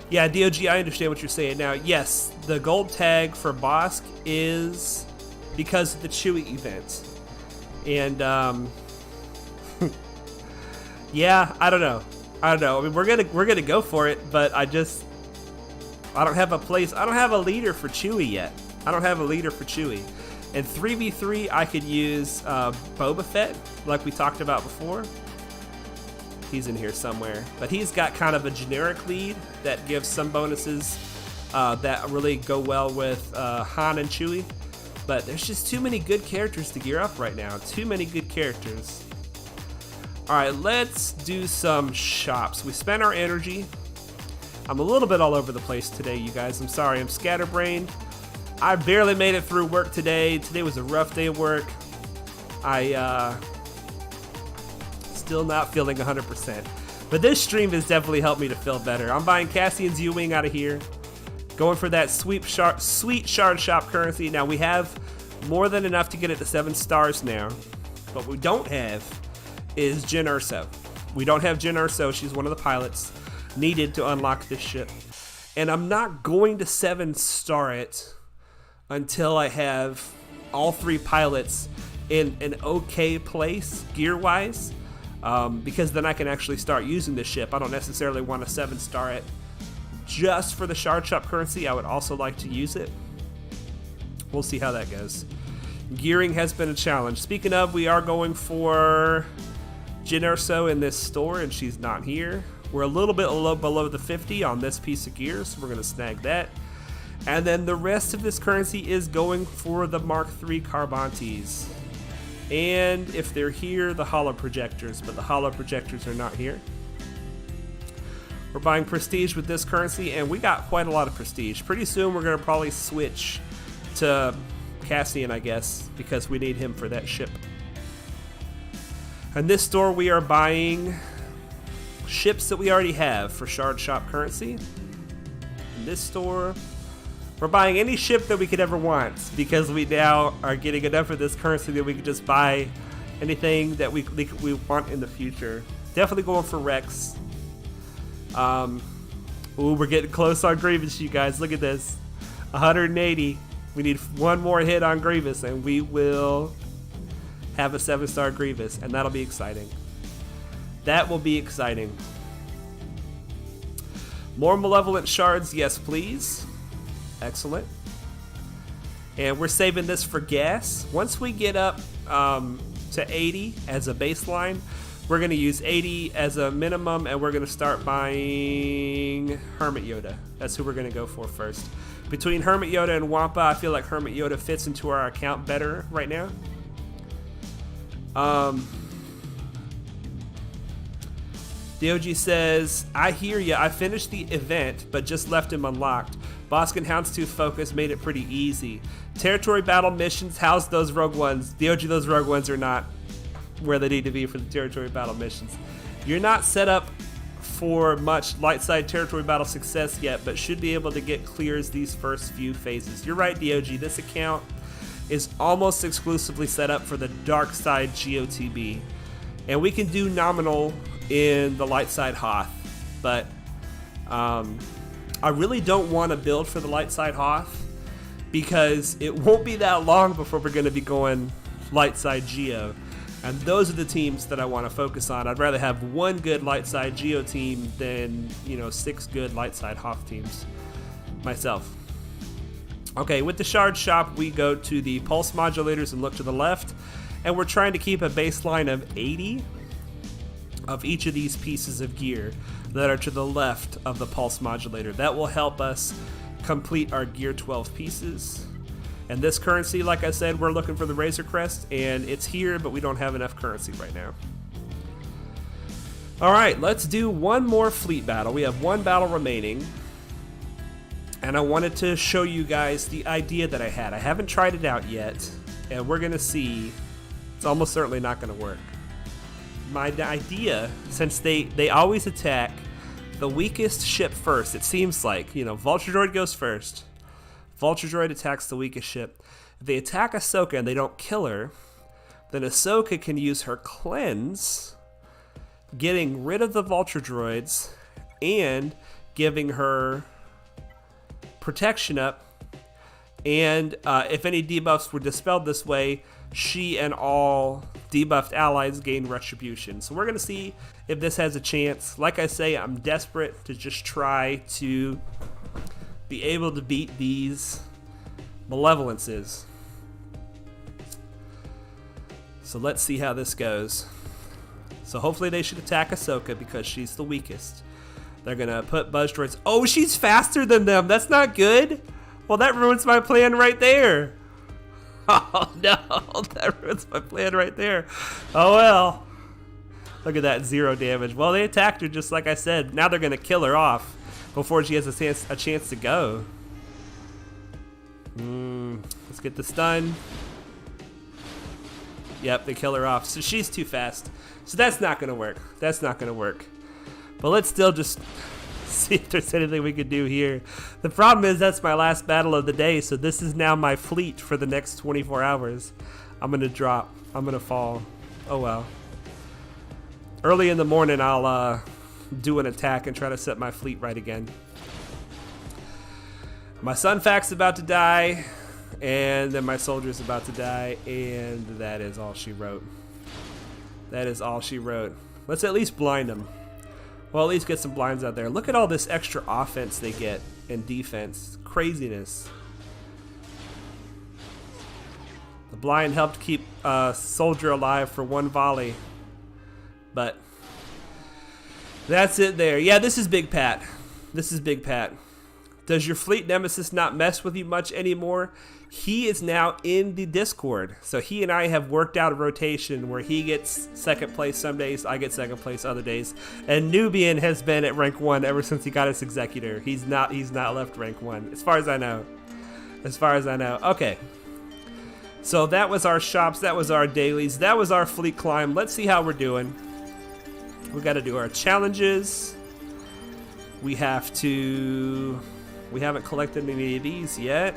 Yeah, DOG, I understand what you're saying now. Yes, the gold tag for Bosk is because of the Chewy event. And, yeah, I don't know. I mean, we're gonna go for it, but I don't have a place. I don't have a leader for Chewy yet. And 3v3, I could use Boba Fett, like we talked about before. He's in here somewhere, but he's got kind of a generic lead that gives some bonuses that really go well with Han and Chewie. But there's just too many good characters to gear up right now. Too many good characters. All right, let's do some shops. We spent our energy. I'm a little bit all over the place today, you guys. I'm sorry, I'm scatterbrained. I barely made it through work today. Today was a rough day of work. Still not feeling 100%. But this stream has definitely helped me to feel better. I'm buying Cassian's U-Wing out of here. Going for that sweet shard shop currency. Now we have more than enough to get it to 7 stars now. But what we don't have is Jyn Erso. We don't have Jyn Erso. She's one of the pilots needed to unlock this ship. And I'm not going to 7-star it until I have all 3 pilots in an okay place gear-wise, because then I can actually start using the ship. I don't necessarily want to 7-star it just for the shard shop currency. I would also like to use it. We'll see how that goes. Gearing has been a challenge. Speaking of, we are going for Jyn Erso in this store, and she's not here. We're a little bit below the 50 on this piece of gear, so we're going to snag that. And then the rest of this currency is going for the Mark III Carbantes. And if they're here, the holo projectors, but the holo projectors are not here. We're buying prestige with this currency, and we got quite a lot of prestige. Pretty soon we're going to probably switch to Cassian, I guess, because we need him for that ship. In this store, we are buying ships that we already have for shard shop currency. In this store, we're buying any ship that we could ever want, because we now are getting enough of this currency that we can just buy anything that we want in the future. Definitely going for Rex. Ooh, we're getting close on Grievous, you guys. Look at this. 180. We need one more hit on Grievous, and we will have a 7-star Grievous, and that'll be exciting. That will be exciting. More malevolent shards, yes please. Excellent. And we're saving this for gas. Once we get up to 80 as a baseline, we're going to use 80 as a minimum, and we're going to start buying Hermit Yoda. That's who we're going to go for first. Between Hermit Yoda and Wampa, I feel like Hermit Yoda fits into our account better right now. DOG says, I hear ya. I finished the event, but just left him unlocked. Bosk and Houndstooth focus made it pretty easy. Territory battle missions, how's those Rogue Ones? DOG, those Rogue Ones are not where they need to be for the territory battle missions. You're not set up for much light side territory battle success yet, but should be able to get clears these first few phases. You're right, DOG. This account is almost exclusively set up for the dark side GOTB. And we can do nominal in the light side Hoth, but I really don't want to build for the light side Hoth because it won't be that long before we're going to be going light side Geo. And those are the teams that I want to focus on. I'd rather have one good light side Geo team than, 6 good light side Hoth teams myself. Okay, with the Shard Shop, we go to the pulse modulators and look to the left. And we're trying to keep a baseline of 80 of each of these pieces of gear that are to the left of the pulse modulator. That will help us complete our gear 12 pieces. And this currency, like I said, we're looking for the Razor Crest, and it's here, but we don't have enough currency right now. All right, let's do one more fleet battle. We have one battle remaining, and I wanted to show you guys the idea that I had. I haven't tried it out yet, and we're going to see. It's almost certainly not going to work. My idea, since they always attack the weakest ship first, it seems like, Vulture Droid goes first. Vulture Droid attacks the weakest ship. If they attack Ahsoka and they don't kill her, then Ahsoka can use her cleanse, getting rid of the Vulture Droids and giving her protection up. And if any debuffs were dispelled this way, she and all debuffed allies gain retribution. So we're going to see if this has a chance. Like I say, I'm desperate to just try to be able to beat these malevolences. So let's see how this goes. So hopefully they should attack Ahsoka because she's the weakest. They're going to put Buzz Droids. Oh, she's faster than them. That's not good. Well, that ruins my plan right there. Oh, no. That ruins my plan right there. Oh, well. Look at that, 0 damage. Well, they attacked her just like I said. Now they're going to kill her off before she has a chance to go. Let's get the stun. Yep, they kill her off. So she's too fast. So that's not going to work. That's not going to work. But let's still just see if there's anything we could do here. The problem is that's my last battle of the day, so this is now my fleet for the next 24 hours. I'm going to drop. I'm going to fall. Oh, well. Early in the morning, I'll do an attack and try to set my fleet right again. My Sunfac's about to die, and then my soldier's about to die, and that is all she wrote. That is all she wrote. Let's at least blind them. Well, at least get some blinds out there. Look at all this extra offense they get and defense. Craziness. The blind helped keep soldier alive for one volley. But that's it there. Yeah, this is Big Pat. This is Big Pat. Does your fleet nemesis not mess with you much anymore? He is now in the Discord. So he and I have worked out a rotation where he gets second place some days, I get second place other days. And Nubian has been at rank 1 ever since he got his executor. He's not left rank 1, as far as I know. As far as I know. Okay. So that was our shops, that was our dailies, that was our fleet climb. Let's see how we're doing. We got to do our challenges. We haven't collected any of these yet.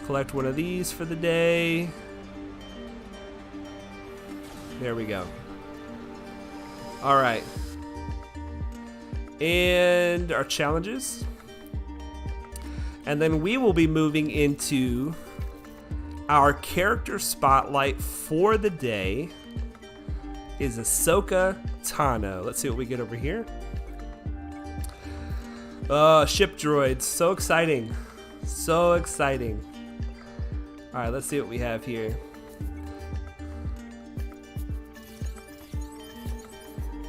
Collect one of these for the day. There we go. All right. And our challenges. And then we will be moving into our character spotlight for the day is Ahsoka Tano. Let's see what we get over here. Ship droids. So exciting. So exciting. All right, let's see what we have here.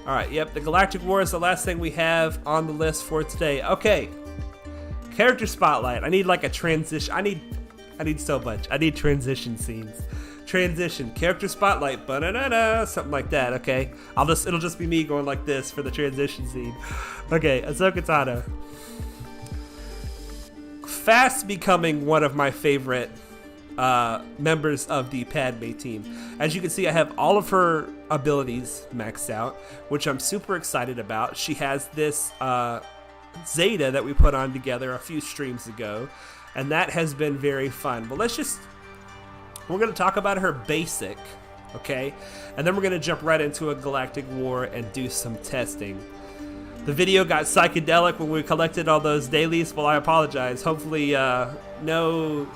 All right, yep, the Galactic War is the last thing we have on the list for today. Okay, character spotlight. I need like a transition. I need so much. I need transition scenes. Transition, character spotlight, ba-da-da-da, something like that. Okay, it'll just be me going like this for the transition scene. Okay, Ahsoka Tano. Fast becoming one of my favorite members of the Padme team. As you can see, I have all of her abilities maxed out, which I'm super excited about. She has this Zeta that we put on together a few streams ago, and that has been very fun. But we're going to talk about her basic, okay? And then we're going to jump right into a Galactic War and do some testing. The video got psychedelic when we collected all those dailies. Well, I apologize. Hopefully no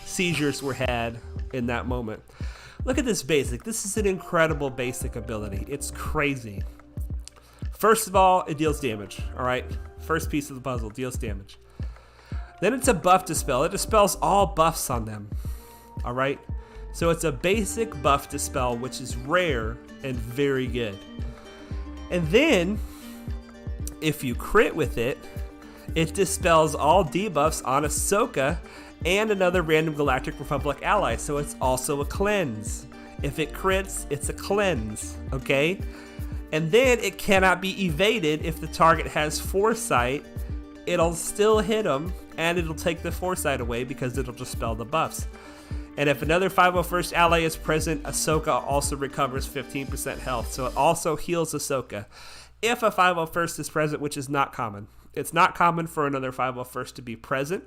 seizures were had in that moment. Look at this basic. This is an incredible basic ability. It's crazy. First of all, it deals damage, all right? First piece of the puzzle, deals damage. Then it's a buff dispel. It dispels all buffs on them, all right? So it's a basic buff dispel, which is rare and very good. And then, if you crit with it, it dispels all debuffs on Ahsoka and another random Galactic Republic ally, so it's also a cleanse. If it crits, it's a cleanse, okay? And then it cannot be evaded if the target has foresight. It'll still hit them, and it'll take the foresight away because it'll dispel the buffs. And if another 501st ally is present, Ahsoka also recovers 15% health, so it also heals Ahsoka. If a 501st is present, which is not common. It's not common for another 501st to be present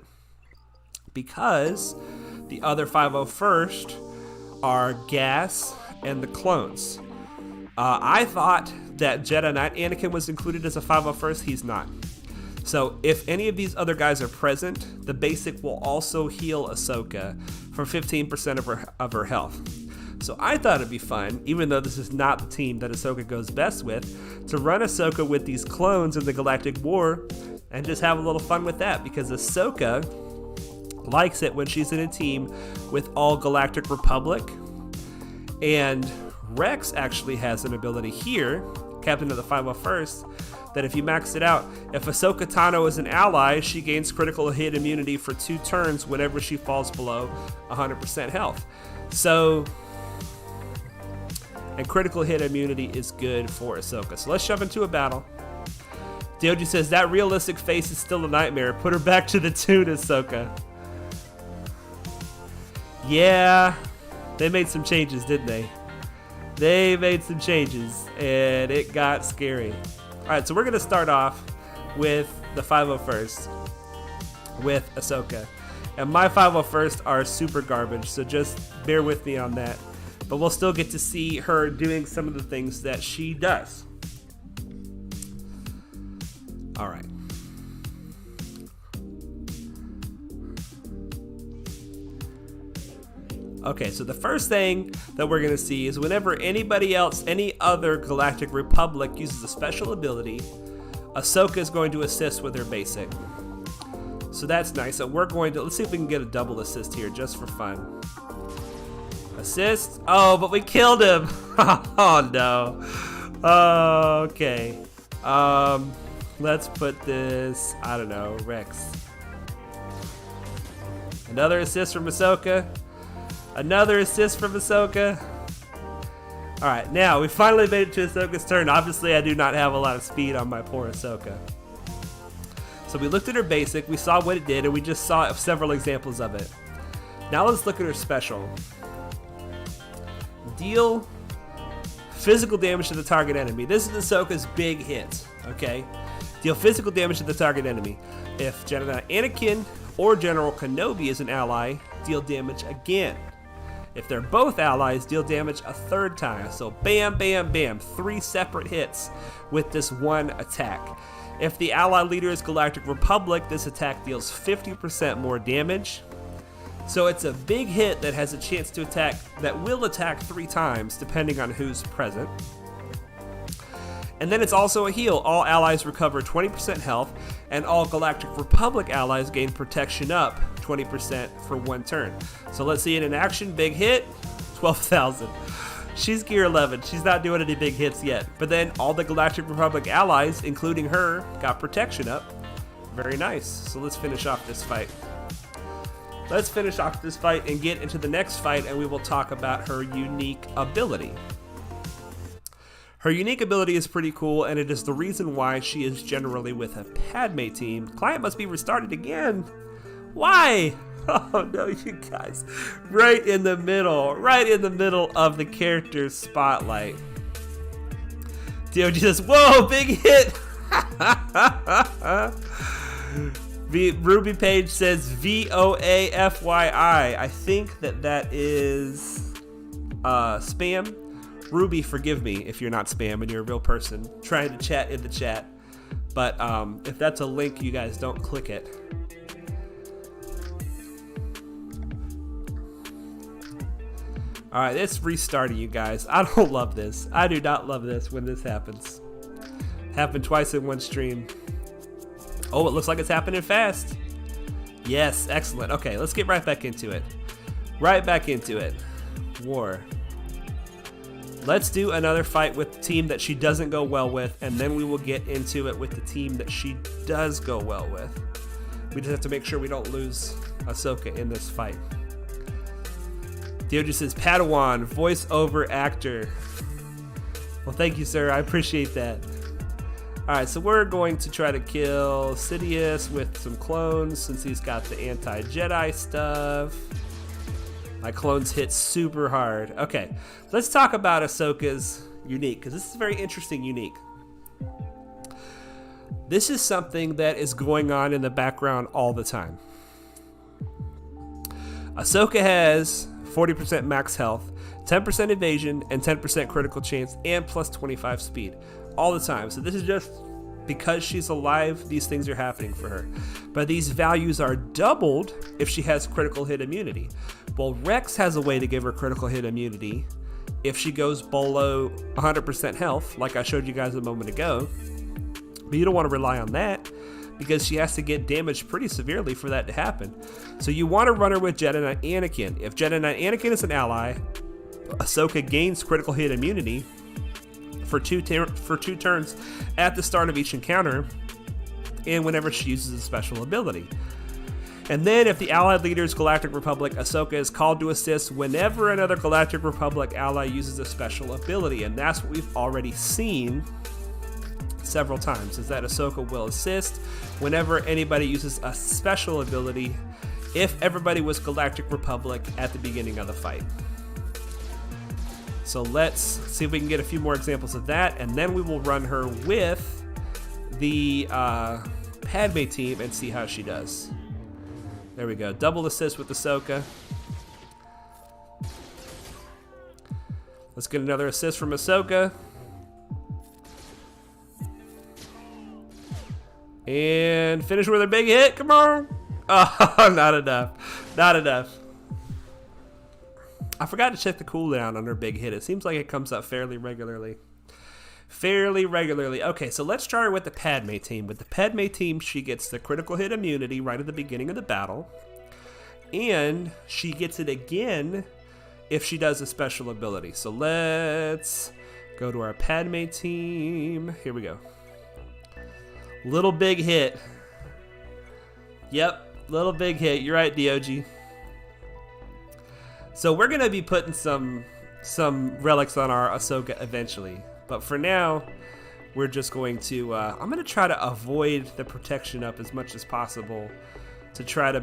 because the other 501st are Gas and the clones. I thought that Jedi Knight Anakin was included as a 501st. He's not. So if any of these other guys are present, the basic will also heal Ahsoka for 15% of her health. So I thought it'd be fun, even though this is not the team that Ahsoka goes best with, to run Ahsoka with these clones in the Galactic War and just have a little fun with that, because Ahsoka likes it when she's in a team with all Galactic Republic. And Rex actually has an ability here, Captain of the 501st, that if you max it out, if Ahsoka Tano is an ally, she gains critical hit immunity for 2 turns whenever she falls below 100% health. So, and critical hit immunity is good for Ahsoka. So let's jump into a battle. Doji says, that realistic face is still a nightmare. Put her back to the tune, Ahsoka. Yeah, they made some changes, didn't they? They made some changes, and it got scary. All right, so we're going to start off with the 501st, with Ahsoka. And my 501st are super garbage, so just bear with me on that. But we'll still get to see her doing some of the things that she does. All right. Okay, so the first thing that we're going to see is whenever anybody else, any other Galactic Republic uses a special ability, Ahsoka is going to assist with her basic. So that's nice. So we're going to, let's see if we can get a double assist here just for fun. Assist. Oh, but we killed him. Oh, no. Okay. Let's put this, I don't know, Rex. Another assist from Ahsoka. Another assist from Ahsoka. Alright, now we finally made it to Ahsoka's turn. Obviously, I do not have a lot of speed on my poor Ahsoka. So we looked at her basic, we saw what it did, and we just saw several examples of it. Now let's look at her special. Deal physical damage to the target enemy. This is Ahsoka's big hit, okay? Deal physical damage to the target enemy. If Jedi Anakin or General Kenobi is an ally, deal damage again. If they're both allies, deal damage a 3rd time. So bam, bam, bam, 3 separate hits with this one attack. If the ally leader is Galactic Republic, this attack deals 50% more damage. So it's a big hit that has a chance to attack, that will attack 3 times depending on who's present. And then it's also a heal. All allies recover 20% health, and all Galactic Republic allies gain protection up 20% for 1 turn. So let's see it in action. Big hit, 12,000. She's gear 11. She's not doing any big hits yet. But then all the Galactic Republic allies, including her, got protection up. Very nice. So let's finish off this fight. Let's finish off this fight and get into the next fight, and we will talk about her unique ability. Her unique ability is pretty cool, and it is the reason why she is generally with a Padme team. Client must be restarted again. Why? Oh no, you guys. Right in the middle of the character's spotlight. DOG says, whoa, big hit. Ruby Page says VOAFYI. I think that is spam. Ruby, forgive me if you're not spam and you're a real person trying to chat in the chat. But if that's a link, you guys don't click it. Alright, it's restarting, you guys. I don't love this. I do not love this when this happens. Happened twice in one stream. Oh, it looks like it's happening fast. Yes, excellent. Okay, let's get right back into it. Right back into it. War. Let's do another fight with the team that she doesn't go well with, and then we will get into it with the team that she does go well with. We just have to make sure we don't lose Ahsoka in this fight. Deirdre says, Padawan, voiceover actor. Well, thank you, sir. I appreciate that. Alright, so we're going to try to kill Sidious with some clones since he's got the anti-Jedi stuff. My clones hit super hard. Okay, let's talk about Ahsoka's unique, because this is very interesting unique. This is something that is going on in the background all the time. Ahsoka has 40% max health, 10% evasion, and 10% critical chance, and plus 25 speed. All the time. So this is just because she's alive, these things are happening for her. But these values are doubled if she has critical hit immunity. Well, Rex has a way to give her critical hit immunity if she goes below 100% health, like I showed you guys a moment ago. But you don't want to rely on that because she has to get damaged pretty severely for that to happen. So you want to run her with Jedi Knight Anakin. If Jedi Knight Anakin is an ally, Ahsoka gains critical hit immunity for two turns at the start of each encounter and whenever she uses a special ability. And then if the allied leader's Galactic Republic, Ahsoka is called to assist whenever another Galactic Republic ally uses a special ability. And that's what we've already seen several times, is that Ahsoka will assist whenever anybody uses a special ability if everybody was Galactic Republic at the beginning of the fight. So let's see if we can get a few more examples of that, and then we will run her with the Padme team and see how she does. There we go. Double assist with Ahsoka. Let's get another assist from Ahsoka. And finish with a big hit. Come on. Oh, not enough. Not enough. I forgot to check the cooldown on her big hit. It seems like it comes up fairly regularly. Okay, so let's try her with the Padme team. With the Padme team, she gets the critical hit immunity right at the beginning of the battle. And she gets it again if she does a special ability. So let's go to our Padme team. Here we go. Little big hit. Yep, little big hit. You're right, DOG. So we're going to be putting some relics on our Ahsoka eventually. But for now, we're just going to... I'm going to try to avoid the protection up as much as possible to try to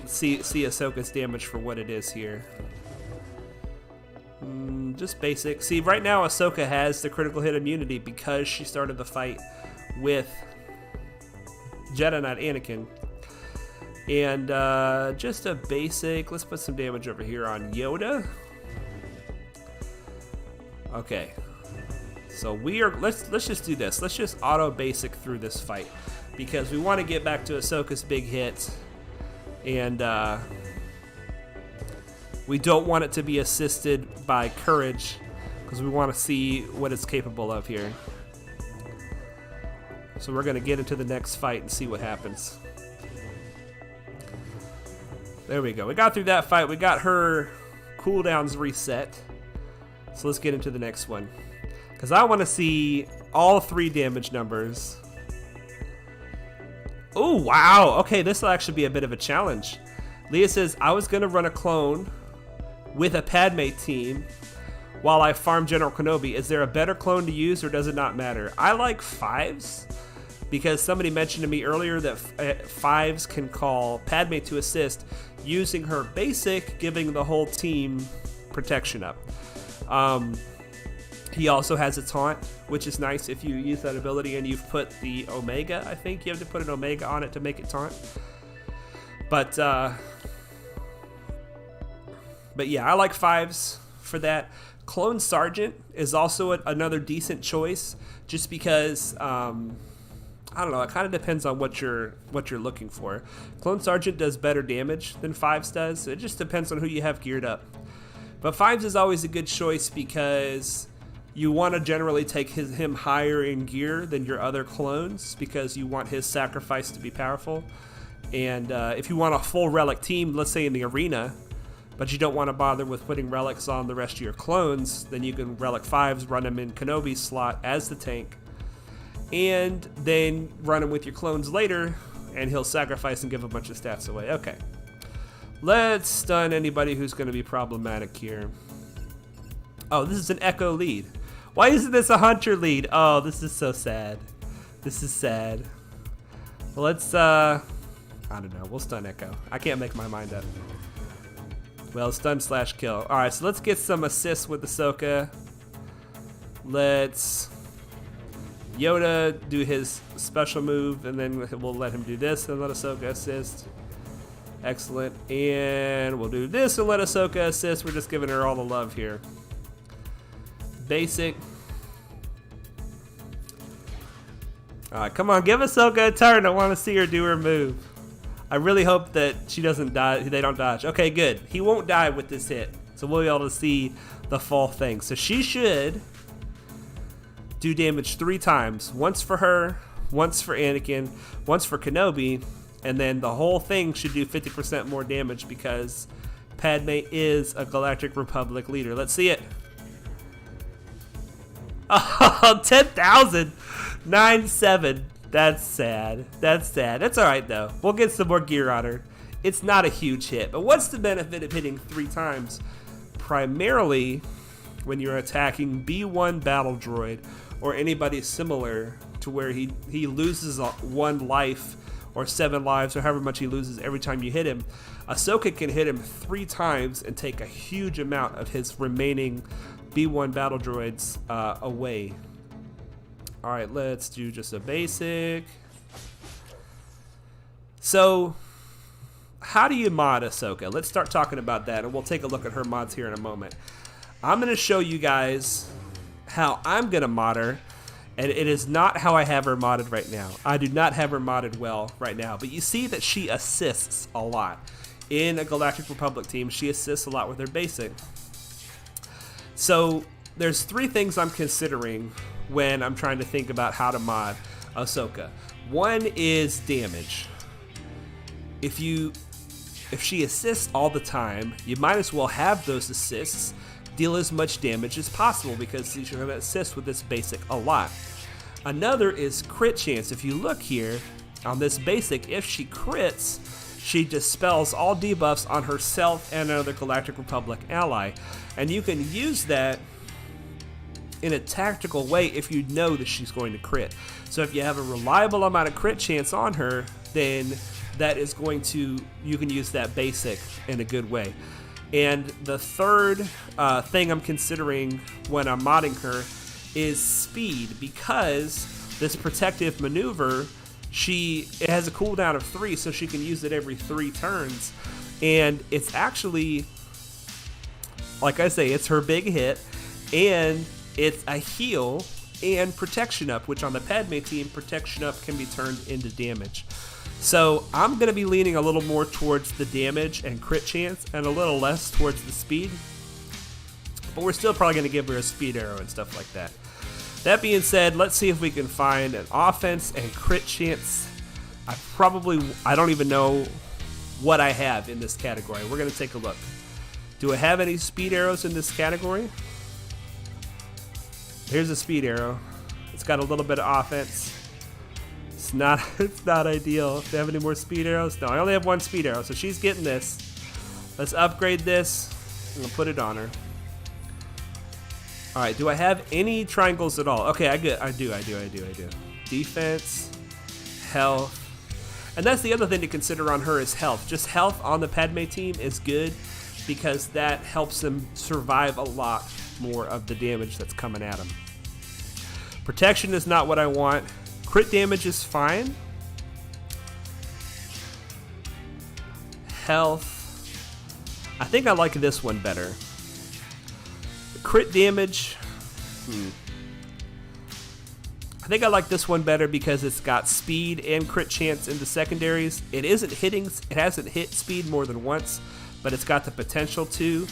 see Ahsoka's damage for what it is here. Just basic. See, right now Ahsoka has the critical hit immunity because she started the fight with Jedi Knight Anakin. And just a basic, let's put some damage over here on Yoda. Okay. So let's just do this. Let's just auto basic through this fight because we want to get back to Ahsoka's big hits. And we don't want it to be assisted by courage because we want to see what it's capable of here. So we're going to get into the next fight and see what happens. There we go. We got through that fight. We got her cooldowns reset. So let's get into the next one. Because I want to see all 3 damage numbers. Oh, wow. Okay, this will actually be a bit of a challenge. Leah says, I was going to run a clone with a Padme team while I farm General Kenobi. Is there a better clone to use, or does it not matter? I like 5s because somebody mentioned to me earlier that 5s can call Padme to assist using her basic, giving the whole team protection up. He also has a taunt, which is nice if you use that ability and you've put the Omega. I think you have to put an Omega on it to make it taunt. But yeah, I like 5s for that. Clone Sergeant is also another decent choice, just because I don't know. It kind of depends on what you're looking for. Clone Sergeant does better damage than 5s does. So it just depends on who you have geared up. But 5s is always a good choice because you want to generally take him higher in gear than your other clones, because you want his sacrifice to be powerful. And if you want a full relic team, let's say in the arena, but you don't want to bother with putting relics on the rest of your clones, then you can relic 5s, run them in Kenobi's slot as the tank, and then run him with your clones later, and he'll sacrifice and give a bunch of stats away. Okay. Let's stun anybody who's going to be problematic here. Oh, this is an Echo lead. Why isn't this a Hunter lead? Oh, this is so sad. This is sad. Well, let's, I don't know. We'll stun Echo. I can't make my mind up. Well, stun/kill. All right, so let's get some assists with Ahsoka. Let's Yoda do his special move, and then we'll let him do this and let Ahsoka assist. Excellent. And we'll do this and let Ahsoka assist. We're just giving her all the love here. Basic. All right, come on, give Ahsoka a turn. I want to see her do her move. I really hope that she doesn't die. They don't dodge. Okay, good. He won't die with this hit, so we'll be able to see the full thing. So she should do damage 3 times. Once for her, once for Anakin, once for Kenobi, and then the whole thing should do 50% more damage because Padme is a Galactic Republic leader. Let's see it. Oh, 10,000. 9,700. That's sad. That's sad. That's all right, though. We'll get some more gear on her. It's not a huge hit, but what's the benefit of hitting 3 times? Primarily when you're attacking B1 battle droid or anybody similar to where he loses 1 life or 7 lives or however much he loses every time you hit him. Ahsoka can hit him 3 times and take a huge amount of his remaining B1 battle droids away. All right, let's do just a basic. So, how do you mod Ahsoka? Let's start talking about that, and we'll take a look at her mods here in a moment. I'm going to show you guys how I'm going to mod her, and it is not how I have her modded right now. I do not have her modded well right now, but you see that she assists a lot. In a Galactic Republic team, she assists a lot with her basic. So there's 3 things I'm considering when I'm trying to think about how to mod Ahsoka. One is damage. If she assists all the time, you might as well have those assists deal as much damage as possible because she's going to assist with this basic a lot. Another is crit chance. If you look here on this basic, if she crits, she dispels all debuffs on herself and another Galactic Republic ally. And you can use that in a tactical way if you know that she's going to crit. So if you have a reliable amount of crit chance on her, then that is going to, you can use that basic in a good way. And the third thing I'm considering when I'm modding her is speed, because this protective maneuver, it has a cooldown of 3, so she can use it every 3 turns. And it's actually, like I say, it's her big hit, and it's a heal and protection up, which on the Padme team, protection up can be turned into damage. So I'm going to be leaning a little more towards the damage and crit chance and a little less towards the speed. But we're still probably going to give her a speed arrow and stuff like that. That being said, let's see if we can find an offense and crit chance. I don't even know what I have in this category. We're going to take a look. Do I have any speed arrows in this category? Here's a speed arrow. It's got a little bit of offense. It's not ideal. Do I have any more speed arrows? No, I only have one speed arrow, so she's getting this. Let's upgrade this. I'm gonna put it on her. All right, do I have any triangles at all? Okay, I do. Defense, health. And that's the other thing to consider on her is health. Just health on the Padme team is good because that helps them survive a lot more of the damage that's coming at them. Protection is not what I want. Crit damage is fine. Health. I think I like this one better. The crit damage. I think I like this one better because it's got speed and crit chance in the secondaries. It isn't hitting. It hasn't hit speed more than once, but it's got the potential to.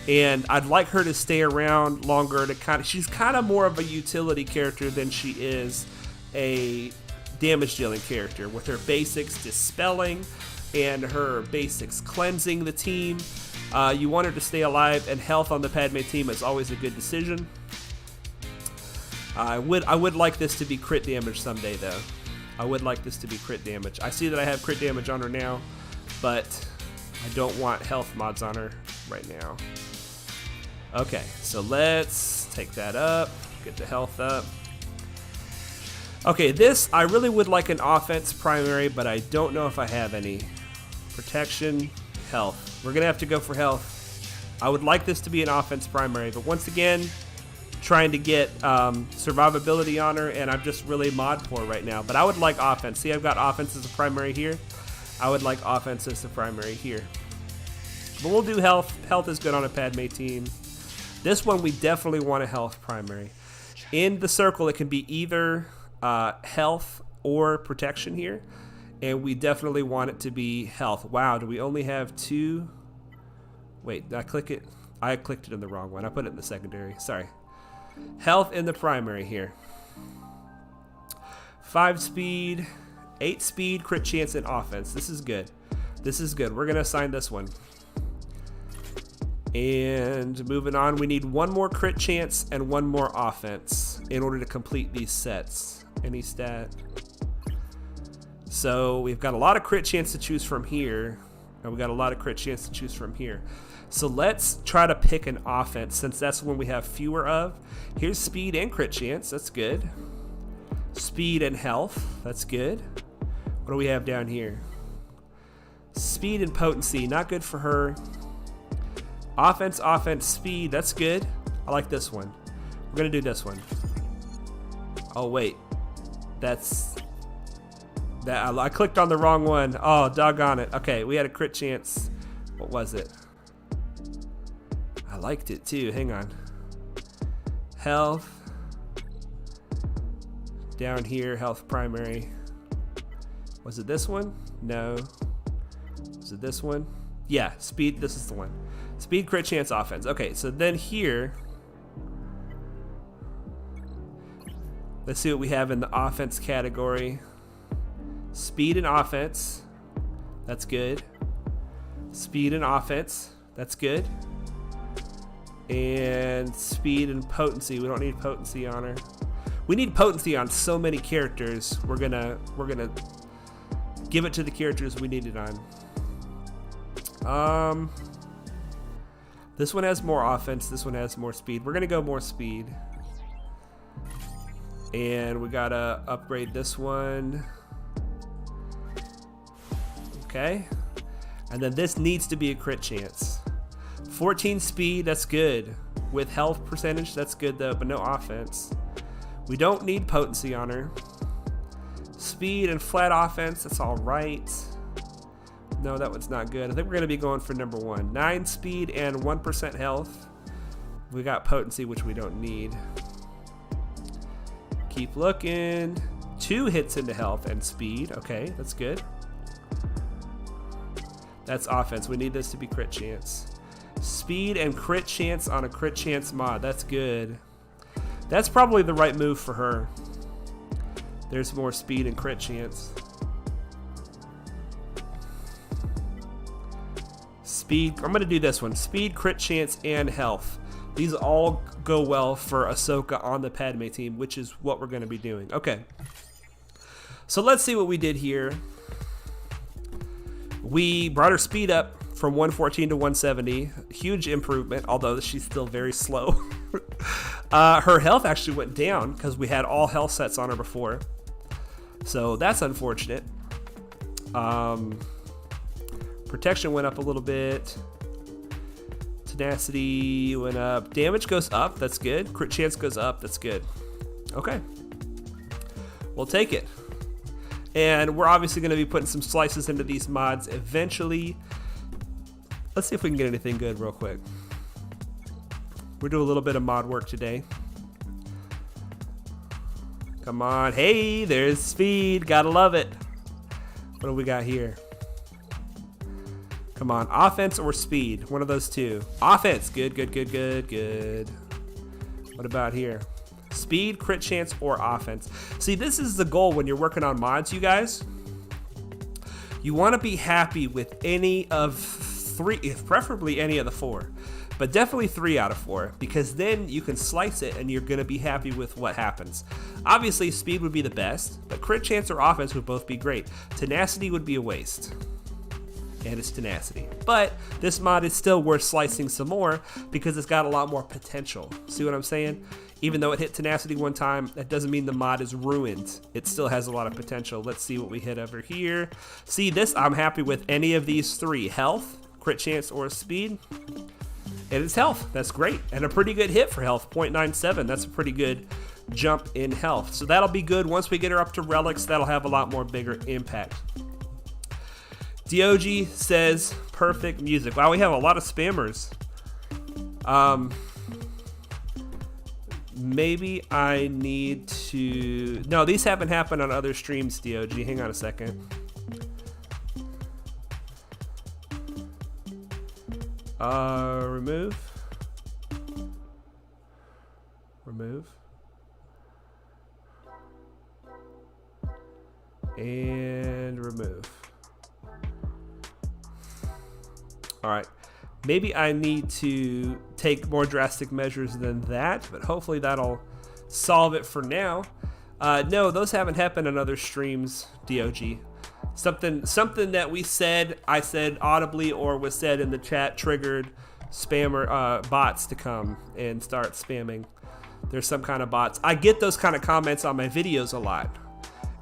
And I'd like her to stay around longer to she's kind of more of a utility character than she is a damage dealing character, with her basics dispelling and her basics cleansing the team. You want her to stay alive, and health on the Padme team is always a good decision. I would like this to be crit damage someday, though. I would like this to be crit damage. I see that I have crit damage on her now, but I don't want health mods on her right now. Okay, so let's take that up, get the health up. Okay, this, I really would like an offense primary, but I don't know if I have any. Protection, health. We're going to have to go for health. I would like this to be an offense primary, but once again, trying to get survivability on her, and I'm just really mod poor right now. But I would like offense. See, I've got offense as a primary here. I would like offense as the primary here. But we'll do health. Health is good on a Padme team. This one, we definitely want a health primary. In the circle, it can be either health or protection here. And we definitely want it to be health. Wow, do we only have two? Wait, did I click it? I clicked it in the wrong one. I put it in the secondary. Sorry. Health in the primary here. 5 speed, 8 speed, crit chance, and offense. This is good. This is good. We're going to assign this one. And moving on, we need one more crit chance and one more offense in order to complete these sets. Any stat. So we've got a lot of crit chance to choose from here. And we've got a lot of crit chance to choose from here. So let's try to pick an offense since that's the one we have fewer of. Here's speed and crit chance. That's good. Speed and health. That's good. What do we have down here? Speed and potency. Not good for her. Offense, speed. That's good. I like this one. We're going to do this one. Oh, wait. I clicked on the wrong one. Oh, doggone it. Okay, we had a crit chance. What was it? I liked it too. Hang on. Health. Down here, health primary. Was it this one? No. Was it this one? Yeah, speed. This is the one. Speed, crit chance, offense. Okay, so then here, let's see what we have in the offense category. Speed and offense. That's good. Speed and offense. That's good. And speed and potency. We don't need potency on her. We need potency on so many characters. We're gonna give it to the characters we need it on. This one has more offense. This one has more speed. We're gonna go more speed. And we gotta upgrade this one. Okay. And then this needs to be a crit chance. 14 speed, that's good. With health percentage, that's good though, but no offense. We don't need potency on her. Speed and flat offense, that's all right. No, that one's not good. I think we're going to be going for number 1. 9 speed and 1% health. We got potency, which we don't need. Keep looking. 2 hits into health and speed. Okay, that's good. That's offense. We need this to be crit chance. Speed and crit chance on a crit chance mod. That's good. That's probably the right move for her. There's more speed and crit chance. Speed. I'm going to do this one. Speed, crit chance, and health. These all go well for Ahsoka on the Padme team, which is what we're going to be doing. Okay. So let's see what we did here. We brought her speed up from 114 to 170. Huge improvement, although she's still very slow. Her health actually went down because we had all health sets on her before. So that's unfortunate. Protection went up a little bit. Tenacity went up. Damage goes up. That's good. Crit chance goes up. That's good. Okay. We'll take it. And we're obviously going to be putting some slices into these mods eventually. Let's see if we can get anything good real quick. We're doing a little bit of mod work today. Come on. Hey, there's speed. Gotta love it. What do we got here? Come on. Offense or speed? One of those two. Offense. Good, good, good, good, good. What about here? Speed, crit chance, or offense. See, this is the goal when you're working on mods, you guys. You want to be happy with any of three, preferably any of the four, but definitely 3 out of 4, because then you can slice it and you're going to be happy with what happens. Obviously, speed would be the best, but crit chance or offense would both be great. Tenacity would be a waste. And it's tenacity. But this mod is still worth slicing some more because it's got a lot more potential. See what I'm saying? Even though it hit tenacity one time, that doesn't mean the mod is ruined. It still has a lot of potential. Let's see what we hit over here. See this, I'm happy with any of these 3. Health, crit chance, or speed. And it's health, that's great. And a pretty good hit for health, 0.97. That's a pretty good jump in health. So that'll be good. Once we get her up to relics, that'll have a lot more bigger impact. DOG says perfect music. Wow, we have a lot of spammers. Maybe I need to... No, these haven't happened on other streams, DOG. Hang on a second. Remove. Remove. And remove. All right. Maybe I need to take more drastic measures than that, but hopefully that'll solve it for now. No, those haven't happened on other streams, DOG. Something that we said, I said audibly or was said in the chat triggered spammer bots to come and start spamming. There's some kind of bots. I get those kind of comments on my videos a lot,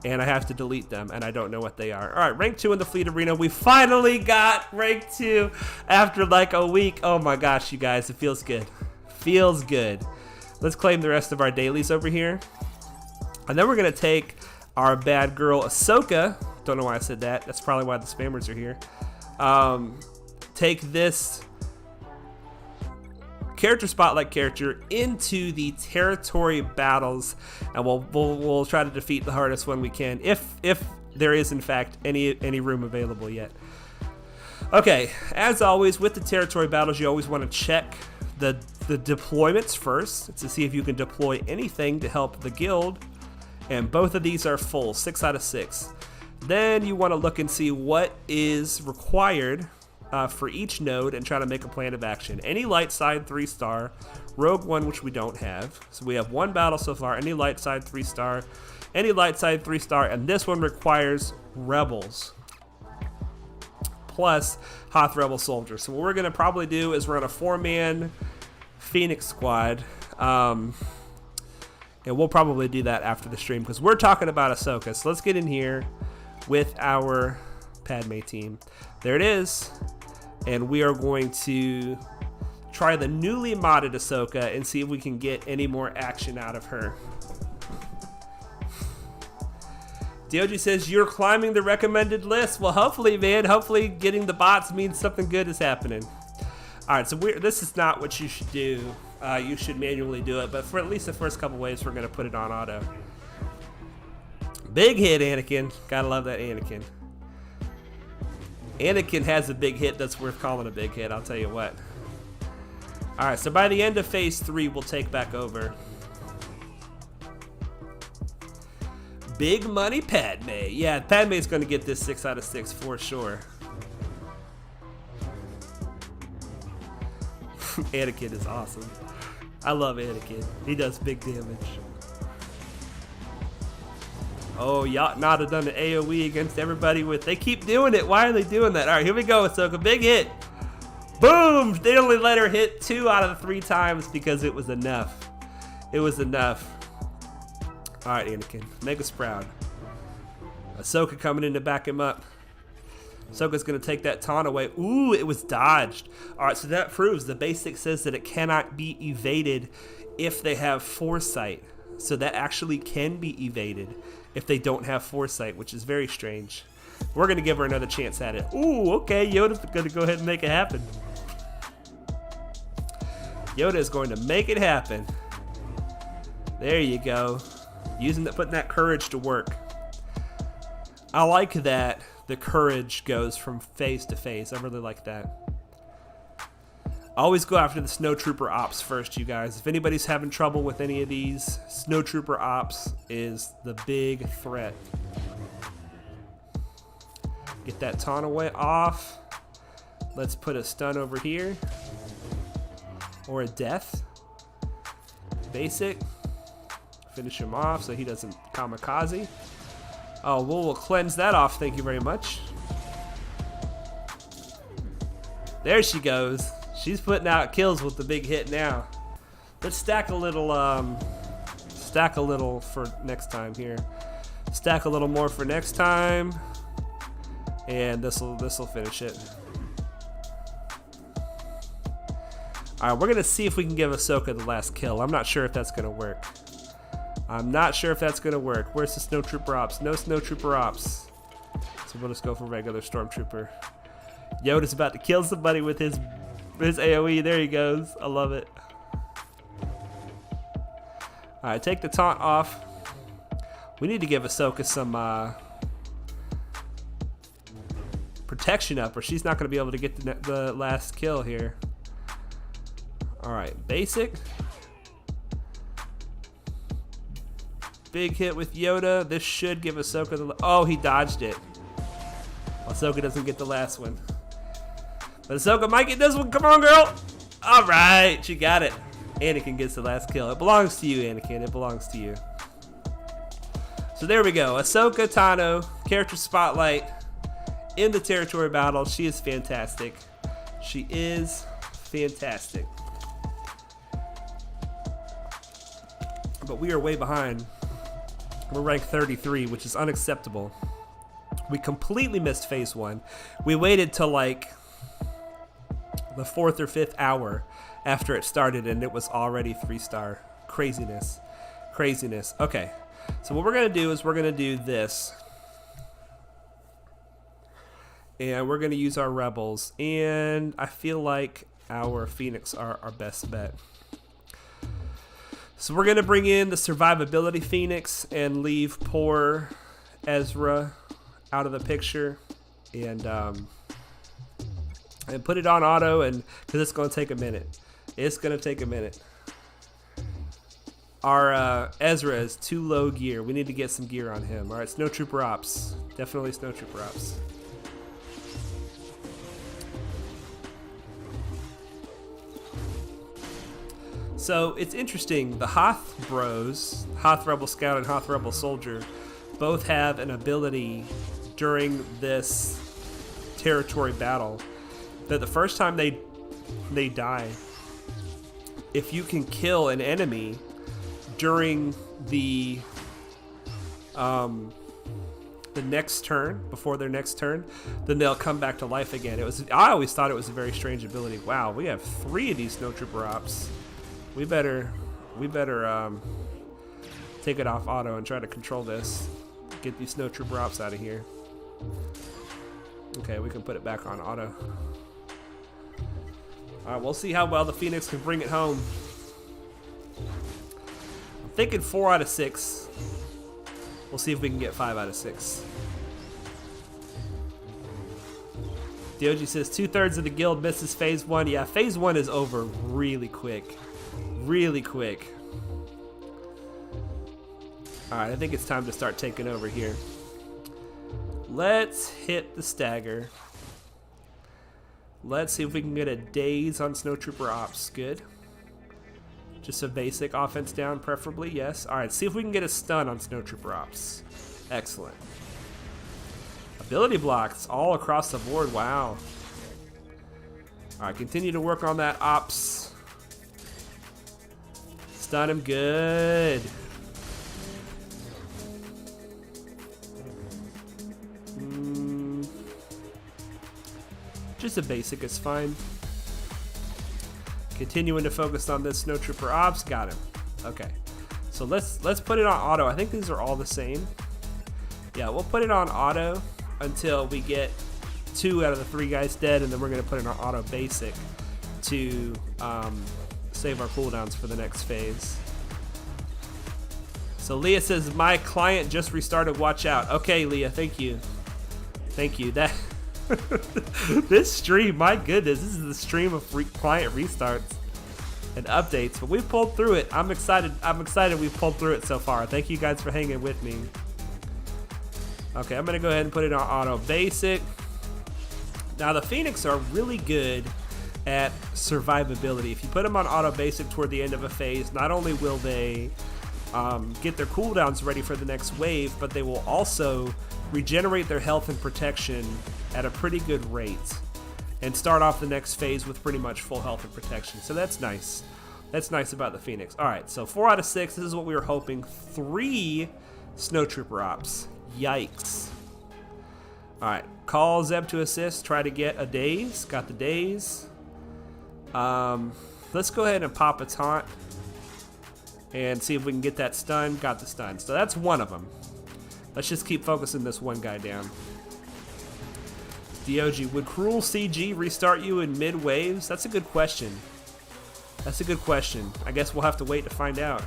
and I have to delete them, and I don't know what they are. All right, rank 2 in the Fleet Arena. We finally got rank 2 after like a week. Oh my gosh, you guys, it feels good. Feels good. Let's claim the rest of our dailies over here. And then we're gonna take our bad girl Ahsoka. Don't know why I said that. That's probably why the spammers are here. Take this character spotlight character into the territory battles, and we'll try to defeat the hardest one we can, if there is in fact any room available yet. Okay, as always with the territory battles, you always want to check the deployments first to see if you can deploy anything to help the guild, and both of these are full, 6 out of 6. Then you want to look and see what is required for each node and try to make a plan of action. Any light side 3-star, rogue 1, which we don't have. So we have 1 battle so far, any light side 3-star, any light side 3-star, and this one requires rebels plus Hoth rebel soldiers. So what we're gonna probably do is run a 4-man Phoenix squad, and we'll probably do that after the stream because we're talking about Ahsoka. So let's get in here with our Padme team. There it is. And we are going to try the newly modded Ahsoka and see if we can get any more action out of her. DOG says you're climbing the recommended list. Well, hopefully, man. Hopefully getting the bots means something good is happening. All right, so this is not what you should do. You should manually do it, but for at least the first couple waves, we're going to put it on auto. Big hit, Anakin. Gotta love that Anakin. Anakin has a big hit that's worth calling a big hit, I'll tell you what. Alright, so by the end of phase 3, we'll take back over. Big money Padme. Yeah, Padme's going to get this 6 out of 6 for sure. Anakin is awesome. I love Anakin. He does big damage. Oh, you ought not have done an AoE against everybody with... They keep doing it. Why are they doing that? All right, here we go, Ahsoka. Big hit. Boom! They only let her hit 2 out of the 3 times because it was enough. It was enough. All right, Anakin. Make us proud. Ahsoka coming in to back him up. Ahsoka's going to take that taunt away. Ooh, it was dodged. All right, so that proves the basic says that it cannot be evaded if they have foresight. So that actually can be evaded if they don't have foresight, which is very strange. We're going to give her another chance at it. Ooh, okay, Yoda's going to go ahead and make it happen. Yoda is going to make it happen. There you go. Putting that courage to work. I like that the courage goes from phase to phase. I really like that. Always go after the snowtrooper ops first, you guys. If anybody's having trouble with any of these, snowtrooper ops is the big threat. Get that taunt away off. Let's put a stun over here. Or a death. Basic. Finish him off so he doesn't kamikaze. Oh, we'll cleanse that off, thank you very much. There she goes. She's putting out kills with the big hit now. Let's stack a little for next time here. Stack a little more for next time. And this'll finish it. Alright, we're gonna see if we can give Ahsoka the last kill. I'm not sure if that's gonna work. I'm not sure if that's gonna work. Where's the snowtrooper ops? No snowtrooper ops. So we'll just go for regular stormtrooper. Yoda's about to kill somebody with his AoE. There he goes. I love it. Alright, take the taunt off. We need to give Ahsoka some protection up or she's not going to be able to get the last kill here. Alright, basic. Big hit with Yoda. This should give Ahsoka the... Oh, he dodged it. Ahsoka doesn't get the last one. But Ahsoka might get this one. Come on, girl. All right, she got it. Anakin gets the last kill. It belongs to you, Anakin. It belongs to you. So there we go. Ahsoka Tano, character spotlight in the territory battle. She is fantastic. She is fantastic. But we are way behind. We're ranked 33, which is unacceptable. We completely missed phase 1. We waited till like the 4th or 5th hour after it started and it was already 3-star. Craziness. Craziness. Okay. So what we're going to do is we're going to do this. And we're going to use our rebels. And I feel like our Phoenix are our best bet. So we're going to bring in the survivability Phoenix and leave poor Ezra out of the picture and put it on auto, and because it's going to take a minute. It's going to take a minute. Our Ezra is too low gear. We need to get some gear on him. All right, snowtrooper ops. Definitely snowtrooper ops. So it's interesting, the Hoth bros, Hoth Rebel Scout and Hoth Rebel Soldier, both have an ability during this territory battle that the first time they die, if you can kill an enemy during the next turn, before their next turn, then they'll come back to life again. I always thought it was a very strange ability. Wow, we have 3 of these snowtrooper ops. We better take it off auto and try to control this. Get these snowtrooper ops out of here. Okay, we can put it back on auto. Alright, we'll see how well the Phoenix can bring it home. I'm thinking 4 out of 6. We'll see if we can get 5 out of 6. Dioji says 2/3 of the guild misses phase 1. Yeah, phase 1 is over really quick. Really quick. Alright, I think it's time to start taking over here. Let's hit the stagger. Let's see if we can get a daze on Snowtrooper Ops. Good. Just a basic offense down, preferably. Yes. All right, see if we can get a stun on Snowtrooper Ops. Excellent. Ability blocks all across the board. Wow. All right, continue to work on that Ops. Stun him. Good. Just a basic is fine. Continuing to focus on this Snowtrooper Ops. Got him. Okay. So let's put it on auto. I think these are all the same. Yeah, we'll put it on auto until we get 2 out of the 3 guys dead, and then we're going to put it on auto basic to save our cooldowns for the next phase. So Leah says, my client just restarted, watch out. Okay, Leah, thank you. Thank you. That this stream, my goodness, this is the stream of client restarts and updates, but we've pulled through it. I'm excited we've pulled through it so far. Thank you guys for hanging with me. Okay, I'm gonna go ahead and put it on auto basic. Now the Phoenix are really good at survivability. If you put them on auto basic toward the end of a phase, not only will they get their cooldowns ready for the next wave, but they will also regenerate their health and protection at a pretty good rate and start off the next phase with pretty much full health and protection. So that's nice. That's nice about the Phoenix. All right, so 4 out of 6. This is what we were hoping. 3 Snowtrooper Ops. Yikes. All right, call Zeb to assist. Try to get a daze. Got the daze. Let's go ahead and pop a taunt and see if we can get that stun. Got the stun. So that's one of them. Let's just keep focusing this one guy down. DOG, would Cruel CG restart you in mid waves? That's a good question. That's a good question. I guess we'll have to wait to find out.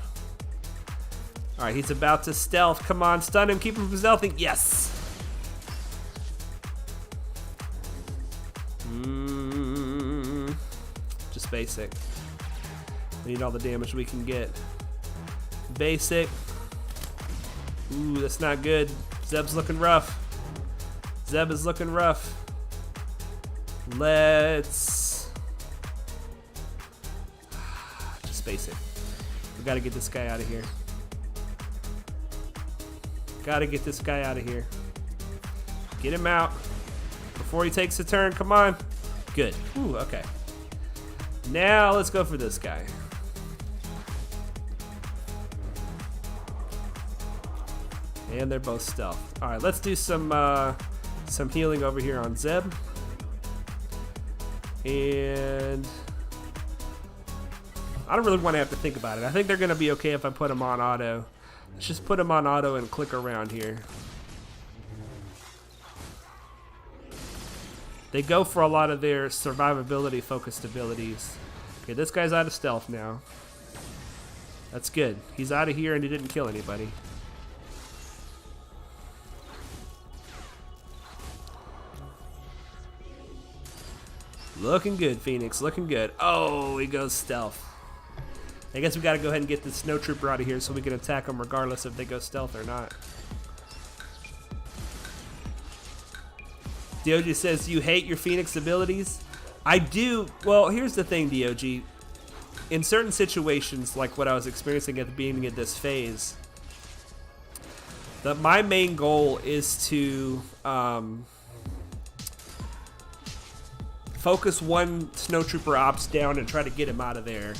All right, he's about to stealth. Come on, stun him. Keep him from stealthing. Yes. Just basic. We need all the damage we can get. Basic. Ooh, that's not good. Zeb's looking rough. Zeb is looking rough. Let's just basic. We gotta get this guy out of here. Gotta get this guy out of here. Get him out before he takes a turn. Come on. Good. Ooh, okay. Now let's go for this guy. And they're both stealth. All right, let's do some healing over here on Zeb. And I don't really want to have to think about it. I think they're going to be okay if I put them on auto. Let's just put them on auto and click around here. They go for a lot of their survivability focused abilities. Okay, this guy's out of stealth now. That's good. He's out of here and he didn't kill anybody. Looking good, Phoenix. Looking good. Oh, he goes stealth. I guess we got to go ahead and get this Snowtrooper out of here so we can attack them regardless if they go stealth or not. DOG says, you hate your Phoenix abilities? I do. Well, here's the thing, DOG. In certain situations, like what I was experiencing at the beginning of this phase, my main goal is to focus one Snowtrooper Ops down and try to get him out of there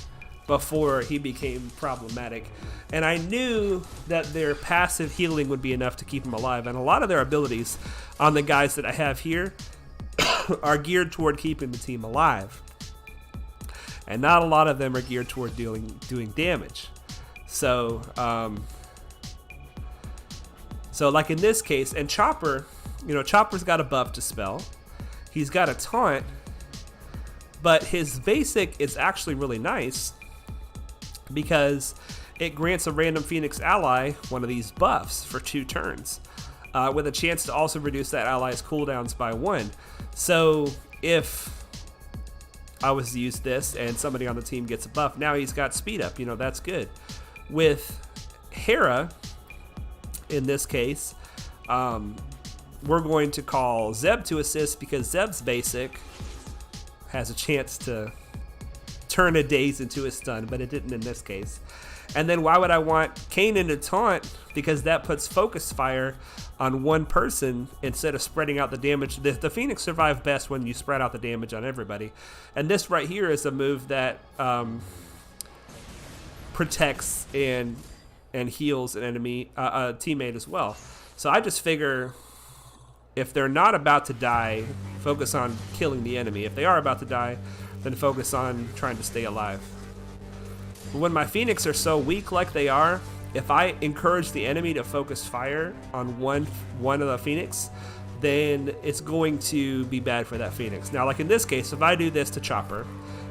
before he became problematic. And I knew that their passive healing would be enough to keep him alive. And a lot of their abilities on the guys that I have here are geared toward keeping the team alive. And not a lot of them are geared toward doing damage. So, like in this case, and Chopper, you know, Chopper's got a buff to spell. He's got a taunt, but his basic is actually really nice because it grants a random Phoenix ally one of these buffs for 2 turns, with a chance to also reduce that ally's cooldowns by 1. So if I was to use this and somebody on the team gets a buff, now he's got speed up, you know, that's good. With Hera, in this case, we're going to call Zeb to assist because Zeb's basic has a chance to turn a daze into a stun, but it didn't in this case. And then why would I want Kanan to taunt? Because that puts focus fire on one person instead of spreading out the damage. The Phoenix survive best when you spread out the damage on everybody. And this right here is a move that protects and heals an enemy, a teammate as well. So I just figure if they're not about to die, focus on killing the enemy. If they are about to die, then focus on trying to stay alive. But when my Phoenix are so weak like they are, if I encourage the enemy to focus fire on one of the Phoenix, then it's going to be bad for that Phoenix. Now, like in this case, if I do this to Chopper,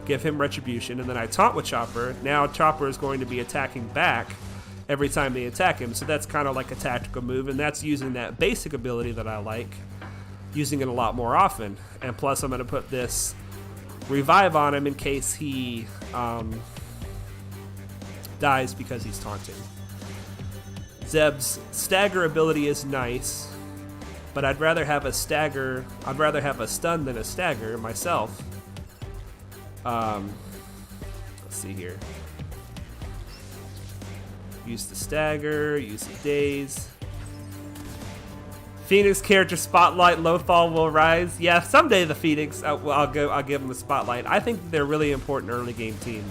give him retribution, and then I taunt with Chopper, now Chopper is going to be attacking back every time they attack him. So that's kind of like a tactical move, and that's using that basic ability that I like, using it a lot more often. And plus, I'm going to put this revive on him in case he dies because he's taunting. Zeb's stagger ability is nice, but I'd rather have a stagger. I'd rather have a stun than a stagger myself. Let's see here. Use the stagger. Use the daze. Phoenix character spotlight. Lothal will rise. Yeah, someday the Phoenix. I'll give them a spotlight. I think they're really important early game team.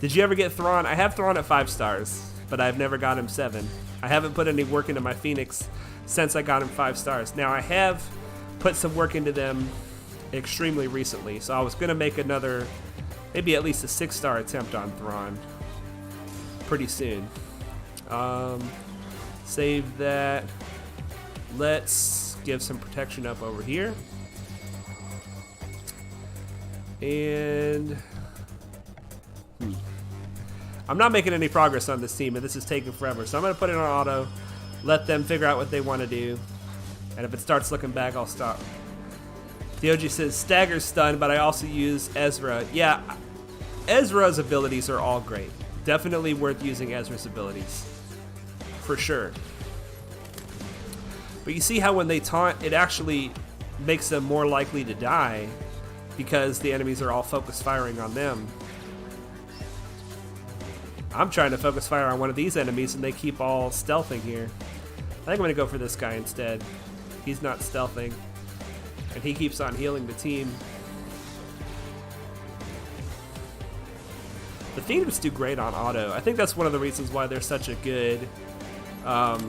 Did you ever get Thrawn? I have Thrawn at 5 stars, but I've never got him 7. I haven't put any work into my Phoenix since I got him 5 stars. Now I have put some work into them extremely recently, so I was gonna make another, maybe at least a 6-star attempt on Thrawn pretty soon. Save that. Let's give some protection up over here. And I'm not making any progress on this team, and this is taking forever. So I'm going to put it on auto, let them figure out what they want to do, and if it starts looking back, I'll stop. DOG says, stagger stun, but I also use Ezra. Yeah, Ezra's abilities are all great. Definitely worth using Ezra's abilities. For sure. But you see how when they taunt, it actually makes them more likely to die because the enemies are all focus firing on them. I'm trying to focus fire on one of these enemies and they keep all stealthing here. I think I'm going to go for this guy instead. He's not stealthing. And he keeps on healing the team. The Phoenix do great on auto. I think that's one of the reasons why they're such a good... I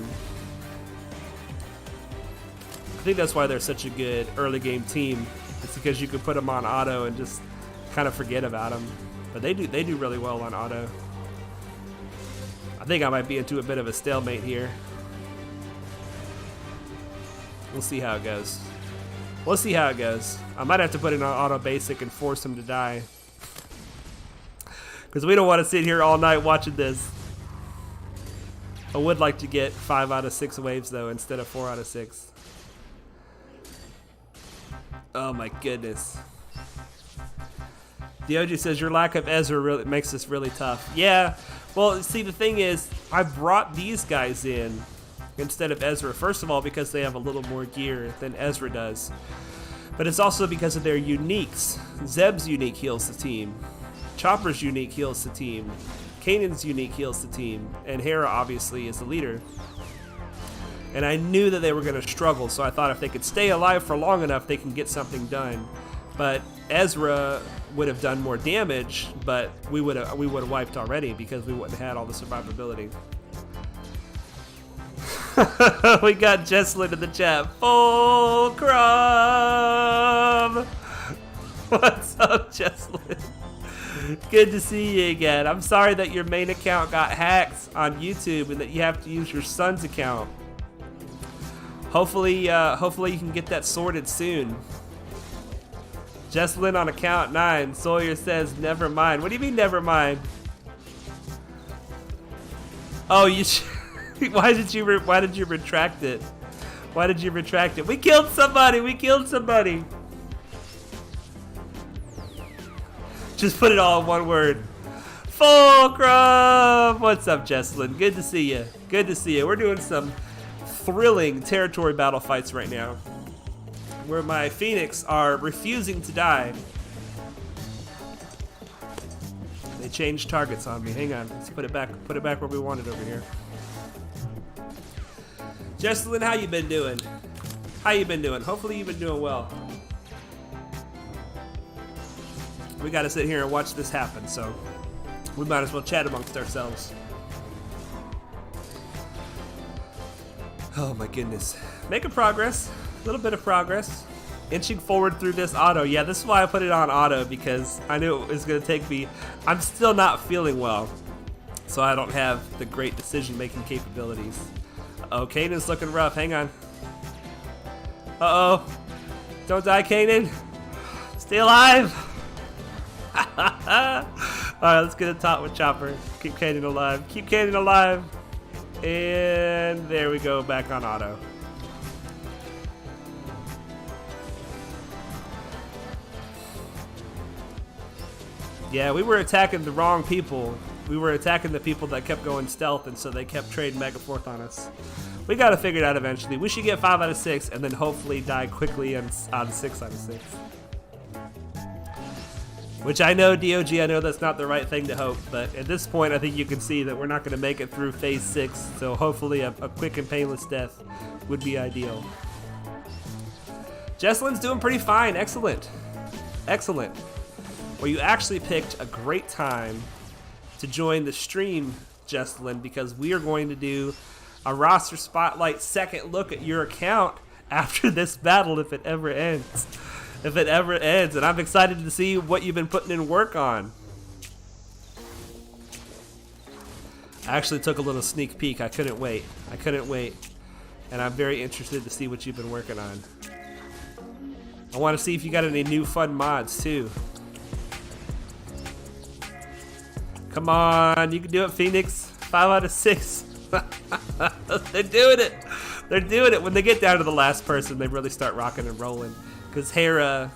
think that's why they're such a good early game team. It's because you can put them on auto and just kind of forget about them. But they do really well on auto. I think I might be into a bit of a stalemate here. We'll see how it goes. We'll see how it goes. I might have to put it on auto basic and force him to die. Because we don't want to sit here all night watching this. I would like to get 5 out of 6 waves though instead of 4 out of 6. Oh my goodness. DOG says your lack of Ezra really makes this really tough. Yeah. Well, see, the thing is, I brought these guys in instead of Ezra. First of all, because they have a little more gear than Ezra does. But it's also because of their uniques. Zeb's unique heals the team. Chopper's unique heals the team. Kanan's unique heals the team. And Hera, obviously, is the leader. And I knew that they were going to struggle, so I thought if they could stay alive for long enough, they can get something done. But Ezra would have done more damage, but we would have wiped already because we wouldn't have had all the survivability. We got Jessalyn in the chat. Fulcrum! What's up, Jessalyn? Good to see you again. I'm sorry that your main account got hacked on YouTube and that you have to use your son's account. Hopefully you can get that sorted soon. Jessalyn on account 9. Sawyer says, never mind. What do you mean, never mind? Oh, you. Why did you retract it? Why did you retract it? We killed somebody. We killed somebody. Just put it all in one word. Fulcrum. What's up, Jessalyn? Good to see you. Good to see you. We're doing some thrilling territory battle fights right now, where my Phoenix are refusing to die It changed targets on me. Hang on. Let's put it back where we want it over here. Jessalyn, how you been doing? How you been doing? Hopefully you've been doing well. We gotta sit here and watch this happen, so we might as well chat amongst ourselves. Oh my goodness. Making progress. A little bit of progress. Inching forward through this auto. Yeah, this is why I put it on auto, because I knew it was gonna take me. I'm still not feeling well, so I don't have the great decision-making capabilities. Oh, Kanan's looking rough. Hang on. Uh-oh. Don't die, Kanan. Stay alive. Alright, let's get a top with Chopper. Keep Kanan alive. Keep Kanan alive. And there we go, back on auto. Yeah, we were attacking the wrong people. We were attacking the people that kept going stealth, and so they kept trading Mega Fourth on us. We gotta figure it out eventually. We should get 5 out of 6, and then hopefully die quickly and out of 6 out of 6. Which I know, DOG, I know that's not the right thing to hope, but at this point I think you can see that we're not gonna make it through phase 6, so hopefully a quick and painless death would be ideal. Jessalyn's doing pretty fine. Excellent. Excellent. Well, you actually picked a great time to join the stream, Jessalyn, because we are going to do a roster spotlight second look at your account after this battle, if it ever ends. If it ever ends, and I'm excited to see what you've been putting in work on. I actually took a little sneak peek. I couldn't wait. I couldn't wait. And I'm very interested to see what you've been working on. I want to see if you got any new fun mods, too. Come on, you can do it, Phoenix. 5 out of 6. They're doing it. They're doing it. When they get down to the last person, they really start rocking and rolling. Because Hera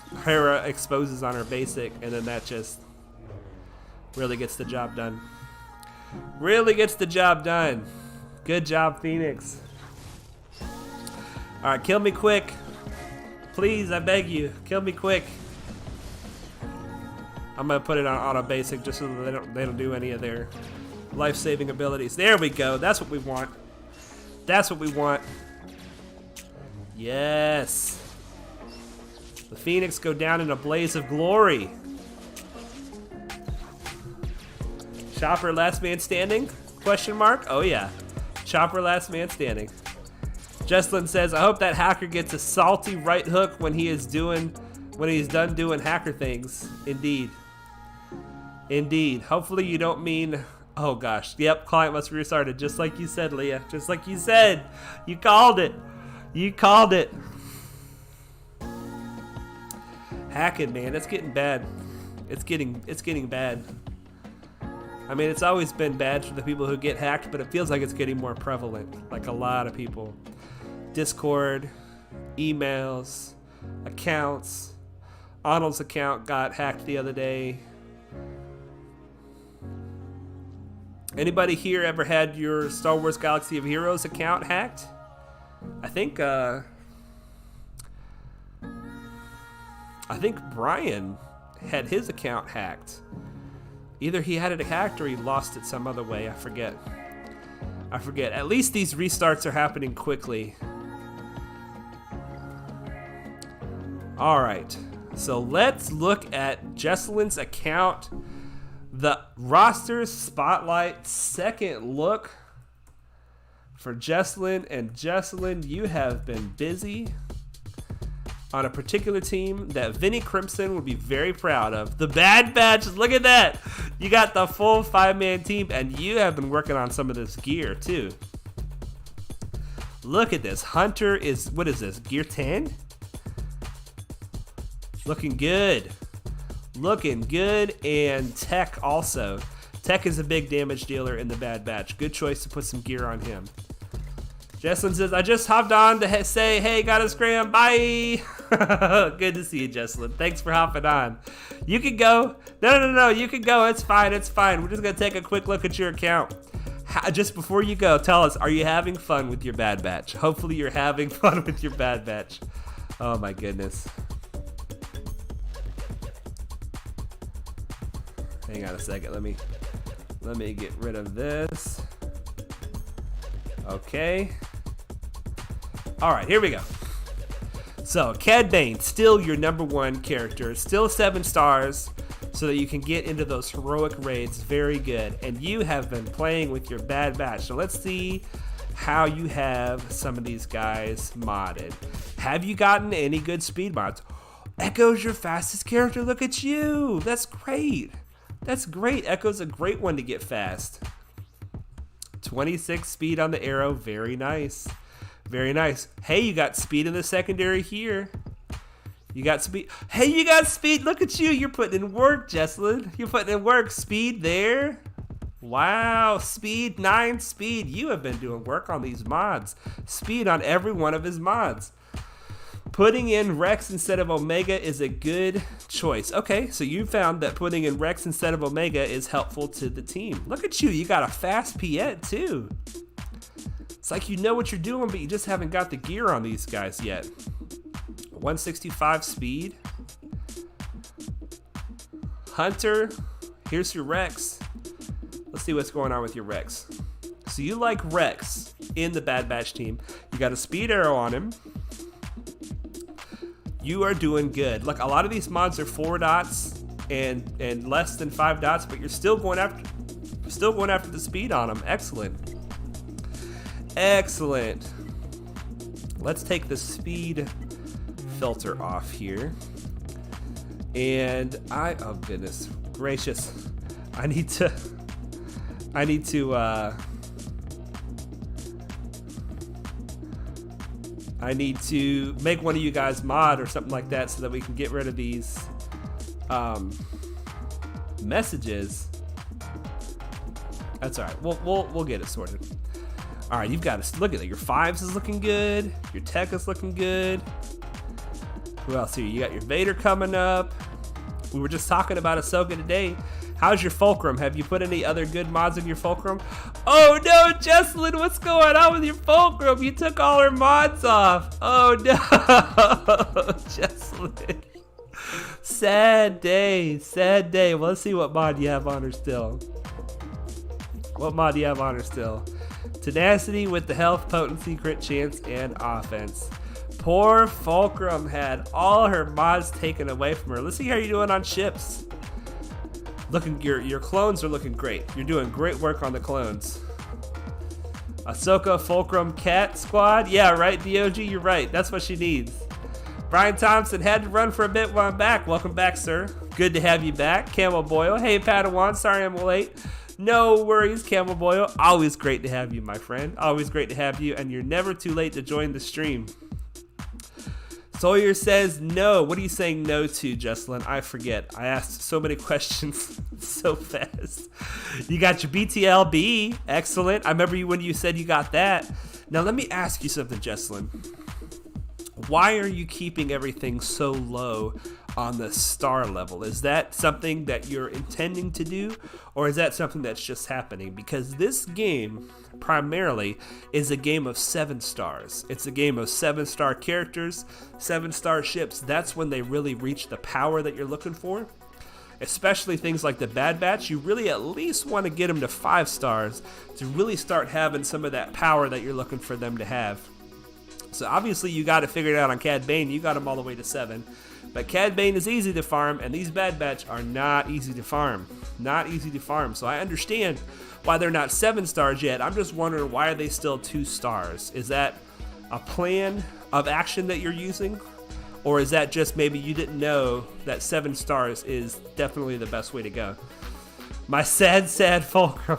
exposes on her basic, and then that just really gets the job done. Really gets the job done. Good job, Phoenix. All right, kill me quick. Please, I beg you, kill me quick. I'm gonna put it on auto basic just so that they don't do any of their life-saving abilities. There we go. That's what we want. That's what we want. Yes. The Phoenix go down in a blaze of glory. Chopper last man standing? Question mark? Oh yeah. Chopper last man standing. Jessalyn says, I hope that hacker gets a salty right hook when he's done doing hacker things. Indeed. Indeed. Hopefully you don't mean, oh gosh. Yep, client must be restarted. Just like you said, Leah. Just like you said. You called it. You called it. Hacking, man, it's getting bad. It's getting bad. I mean, it's always been bad for the people who get hacked, but it feels like it's getting more prevalent. Like a lot of people. Discord, emails, accounts. Arnold's account got hacked the other day. Anybody here ever had your Star Wars Galaxy of Heroes account hacked? I think Brian had his account hacked. Either he had it hacked or he lost it some other way. I forget. At least these restarts are happening quickly. All right. So let's look at Jessalyn's account. The roster spotlight second look for Jessalyn. And Jessalyn, you have been busy on a particular team that Vinnie Crimson would be very proud of. The Bad Batch, look at that. You got the full 5-man team, and you have been working on some of this gear, too. Look at this. Hunter is, what is this, gear 10? Looking good. Looking good, and Tech also. Tech is a big damage dealer in the Bad Batch. Good choice to put some gear on him. Jessalyn says, I just hopped on to say, hey, got a scram, bye. Good to see you, Jessalyn. Thanks for hopping on. You can go. No, you can go. It's fine. We're just going to take a quick look at your account. Just before you go, tell us, are you having fun with your Bad Batch? Hopefully you're having fun with your Bad Batch. Oh, my goodness. Hang on a second. Let me get rid of this. Okay. All right, here we go. So, Cad Bane, still your #1 character, still 7 stars, so that you can get into those heroic raids. Very good. And you have been playing with your Bad Batch. So let's see how you have some of these guys modded. Have you gotten any good speed mods? Echo's your fastest character. Look at you. That's great. That's great. Echo's a great one to get fast. 26 speed on the arrow. Very nice. Very nice. Hey, you got speed in the secondary here. You got speed. Hey, you got speed. Look at you. You're putting in work, Jessalyn. You're putting in work. Speed there. Wow. Speed, 9 speed. You have been doing work on these mods. Speed on every one of his mods. Putting in Rex instead of Omega is a good choice. Okay, so you found that putting in Rex instead of Omega is helpful to the team. Look at you. You got a fast Piet, too. It's like you know what you're doing, but you just haven't got the gear on these guys yet. 165 speed. Hunter, here's your Rex. Let's see what's going on with your Rex. So you like Rex in the Bad Batch team. You got a speed arrow on him. You are doing good. Look, a lot of these mods are 4 dots and less than 5 dots, but you're still going after the speed on them. Excellent. Excellent. Let's take the speed filter off here. And oh goodness gracious. I need to make one of you guys mod or something like that so that we can get rid of these messages. That's all right. We'll get it sorted. All right, you've got to look at it. Your 5s is looking good. Your tech is looking good. Who else here? You got your Vader coming up. We were just talking about Ahsoka today. How's your Fulcrum? Have you put any other good mods in your Fulcrum? Oh no, Jessalyn, what's going on with your Fulcrum? You took all her mods off. Oh no, Jessalyn. Sad day, sad day. Well, let's see what mod you have on her still. What mod do you have on her still? Tenacity with the health, potency, crit chance, and offense. Poor Fulcrum had all her mods taken away from her. Let's see how you're doing on ships. Your clones are looking great. You're doing great work on the clones. Ahsoka, Fulcrum, Cat Squad. Yeah, right, DOG, you're right. That's what she needs. Brian Thompson had to run for a bit while I'm back. Welcome back, sir. Good to have you back. Camel Boyle. Hey, Padawan. Sorry I'm late. No worries, Camel Boyle. Always great to have you, my friend. Always great to have you, and you're never too late to join the stream. Sawyer says no. What are you saying no to, Jessalyn? I forget. I asked so many questions so fast. You got your BTLB. Excellent. I remember you when you said you got that. Now, let me ask you something, Jessalyn. Why are you keeping everything so low on the star level? Is that something that you're intending to do, or is that something that's just happening? Because this game primarily is a game of 7 stars. It's a game of 7-star characters, 7-star ships. That's when they really reach the power that you're looking for. Especially things like the Bad Batch, you really at least want to get them to 5 stars to really start having some of that power that you're looking for them to have. So obviously you got to figure it out on Cad Bane. You got them all the way to 7. But Cad Bane is easy to farm, and these Bad Batch are not easy to farm. Not easy to farm. So I understand why they're not 7 stars yet. I'm just wondering, why are they still 2 stars? Is that a plan of action that you're using? Or is that just maybe you didn't know that 7 stars is definitely the best way to go? My sad Fulcrum.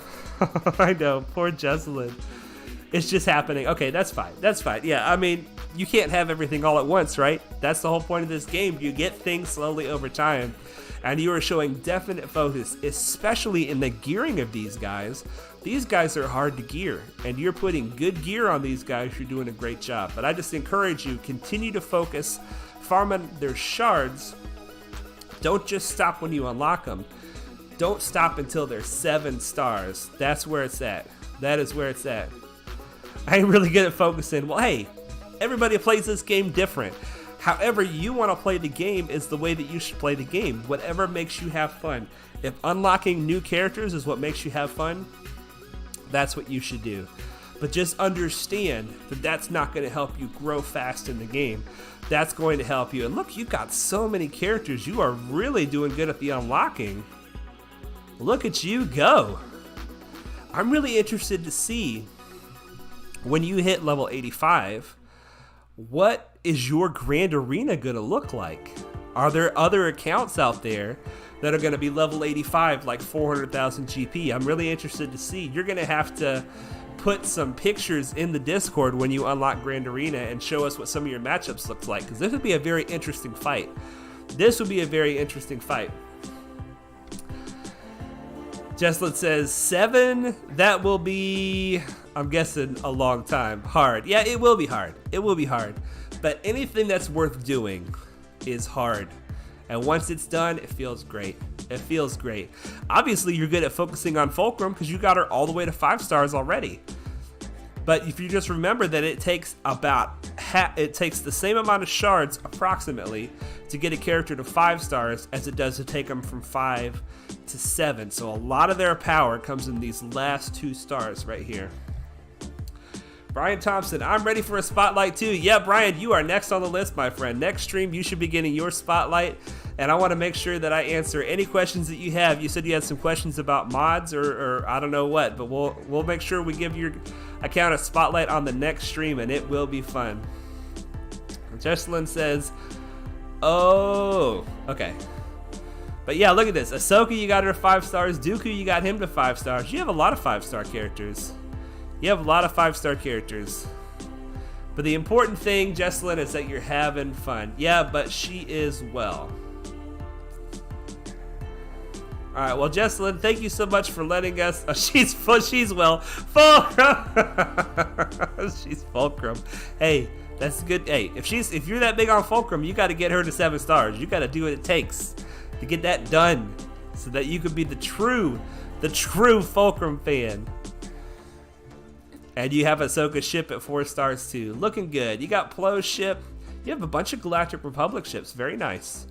I know, poor Jessalyn. It's just happening. Okay, that's fine. That's fine. Yeah, I mean, you can't have everything all at once, right? That's the whole point of this game. You get things slowly over time. And you are showing definite focus, especially in the gearing of these guys. These guys are hard to gear, and you're putting good gear on these guys. You're doing a great job. But I just encourage you, continue to focus, farming their shards. Don't just stop when you unlock them. Don't stop until they're 7 stars. That's where it's at. That is where it's at. I ain't really good at focusing. Well, hey, everybody plays this game different. However you want to play the game is the way that you should play the game. Whatever makes you have fun. If unlocking new characters is what makes you have fun, that's what you should do. But just understand that that's not going to help you grow fast in the game. That's going to help you. And look, you've got so many characters. You are really doing good at the unlocking. Look at you go. I'm really interested to see when you hit level 85, what is your Grand Arena going to look like? Are there other accounts out there that are going to be level 85, like 400,000 GP? I'm really interested to see. You're going to have to put some pictures in the Discord when you unlock Grand Arena and show us what some of your matchups looks like, because this would be a very interesting fight. This would be a very interesting fight. Jessalyn says 7, that will be, I'm guessing, a long time. Hard. Yeah, it will be hard. It will be hard. But anything that's worth doing is hard. And once it's done, it feels great. It feels great. Obviously, you're good at focusing on Fulcrum because you got her all the way to 5 stars already. But if you just remember that it takes it takes the same amount of shards approximately to get a character to 5 stars as it does to take them from 5 to 7. So a lot of their power comes in these last 2 stars right here. Brian Thompson, I'm ready for a spotlight too. Yeah, Brian, you are next on the list, my friend. Next stream, you should be getting your spotlight, and I want to make sure that I answer any questions that you have. You said you had some questions about mods or I don't know what, but we'll make sure we give your account a spotlight on the next stream, and it will be fun. Jessalyn says, oh, okay. But yeah, look at this. Ahsoka, you got her to 5 stars. Dooku, you got him to 5 stars. You have a lot of 5-star characters. You have a lot of 5-star characters. But the important thing, Jessalyn, is that you're having fun. Yeah, but she is well. Alright, well, Jessalyn, thank you so much for letting us... Oh, she's well. Fulcrum! She's Fulcrum. Hey, that's good. Hey, if you're that big on Fulcrum, you got to get her to 7 stars. You got to do what it takes to get that done so that you could be the true Fulcrum fan. And you have Ahsoka ship at 4 stars too. Looking good. You got Plo's ship. You have a bunch of Galactic Republic ships. Very nice.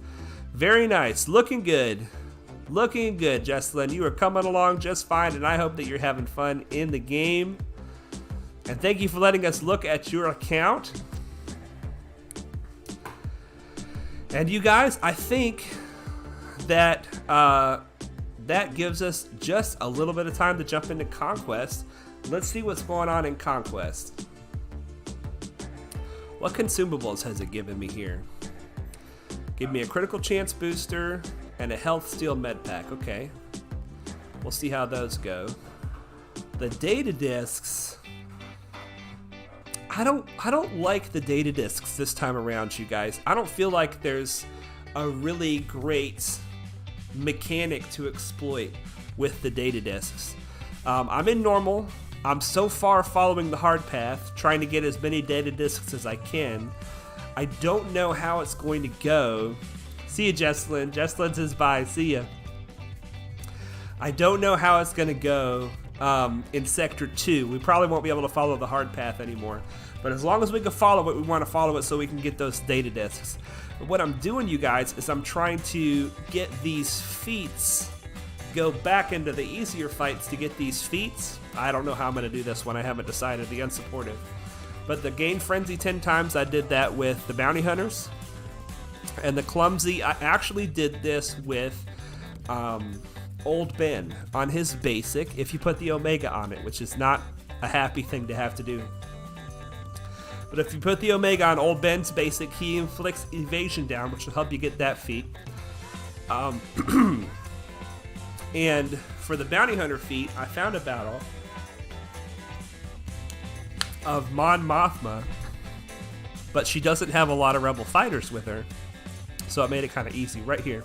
Very nice. Looking good. Looking good, Jessalyn. You are coming along just fine, and I hope that you're having fun in the game. And thank you for letting us look at your account. And you guys, I think that that gives us just a little bit of time to jump into Conquest. Let's see what's going on in Conquest. What consumables has it given me here? Give me a critical chance booster and a health steal med pack. Okay. We'll see how those go. The data discs. I don't like the data discs this time around, you guys. I don't feel like there's a really great mechanic to exploit with the data discs. I'm in normal. I'm so far following the hard path, trying to get as many data discs as I can. I don't know how it's going to go. See ya, Jessalyn. Jessalyn says bye. See ya. I don't know how it's going to go in Sector 2. We probably won't be able to follow the hard path anymore. But as long as we can follow it, we want to follow it so we can get those data discs. But what I'm doing, you guys, is I'm trying to get these feats, go back into the easier fights to get these feats. I don't know how I'm going to do this one. I haven't decided. The unsupportive. But the gain frenzy 10 times, I did that with the bounty hunters. And the clumsy, I actually did this with Old Ben on his basic, if you put the Omega on it, which is not a happy thing to have to do. But if you put the Omega on Old Ben's basic, he inflicts evasion down, which will help you get that feat. And for the bounty hunter feat, I found a battle of Mon Mothma, but she doesn't have a lot of rebel fighters with her, so it made it kind of easy right here.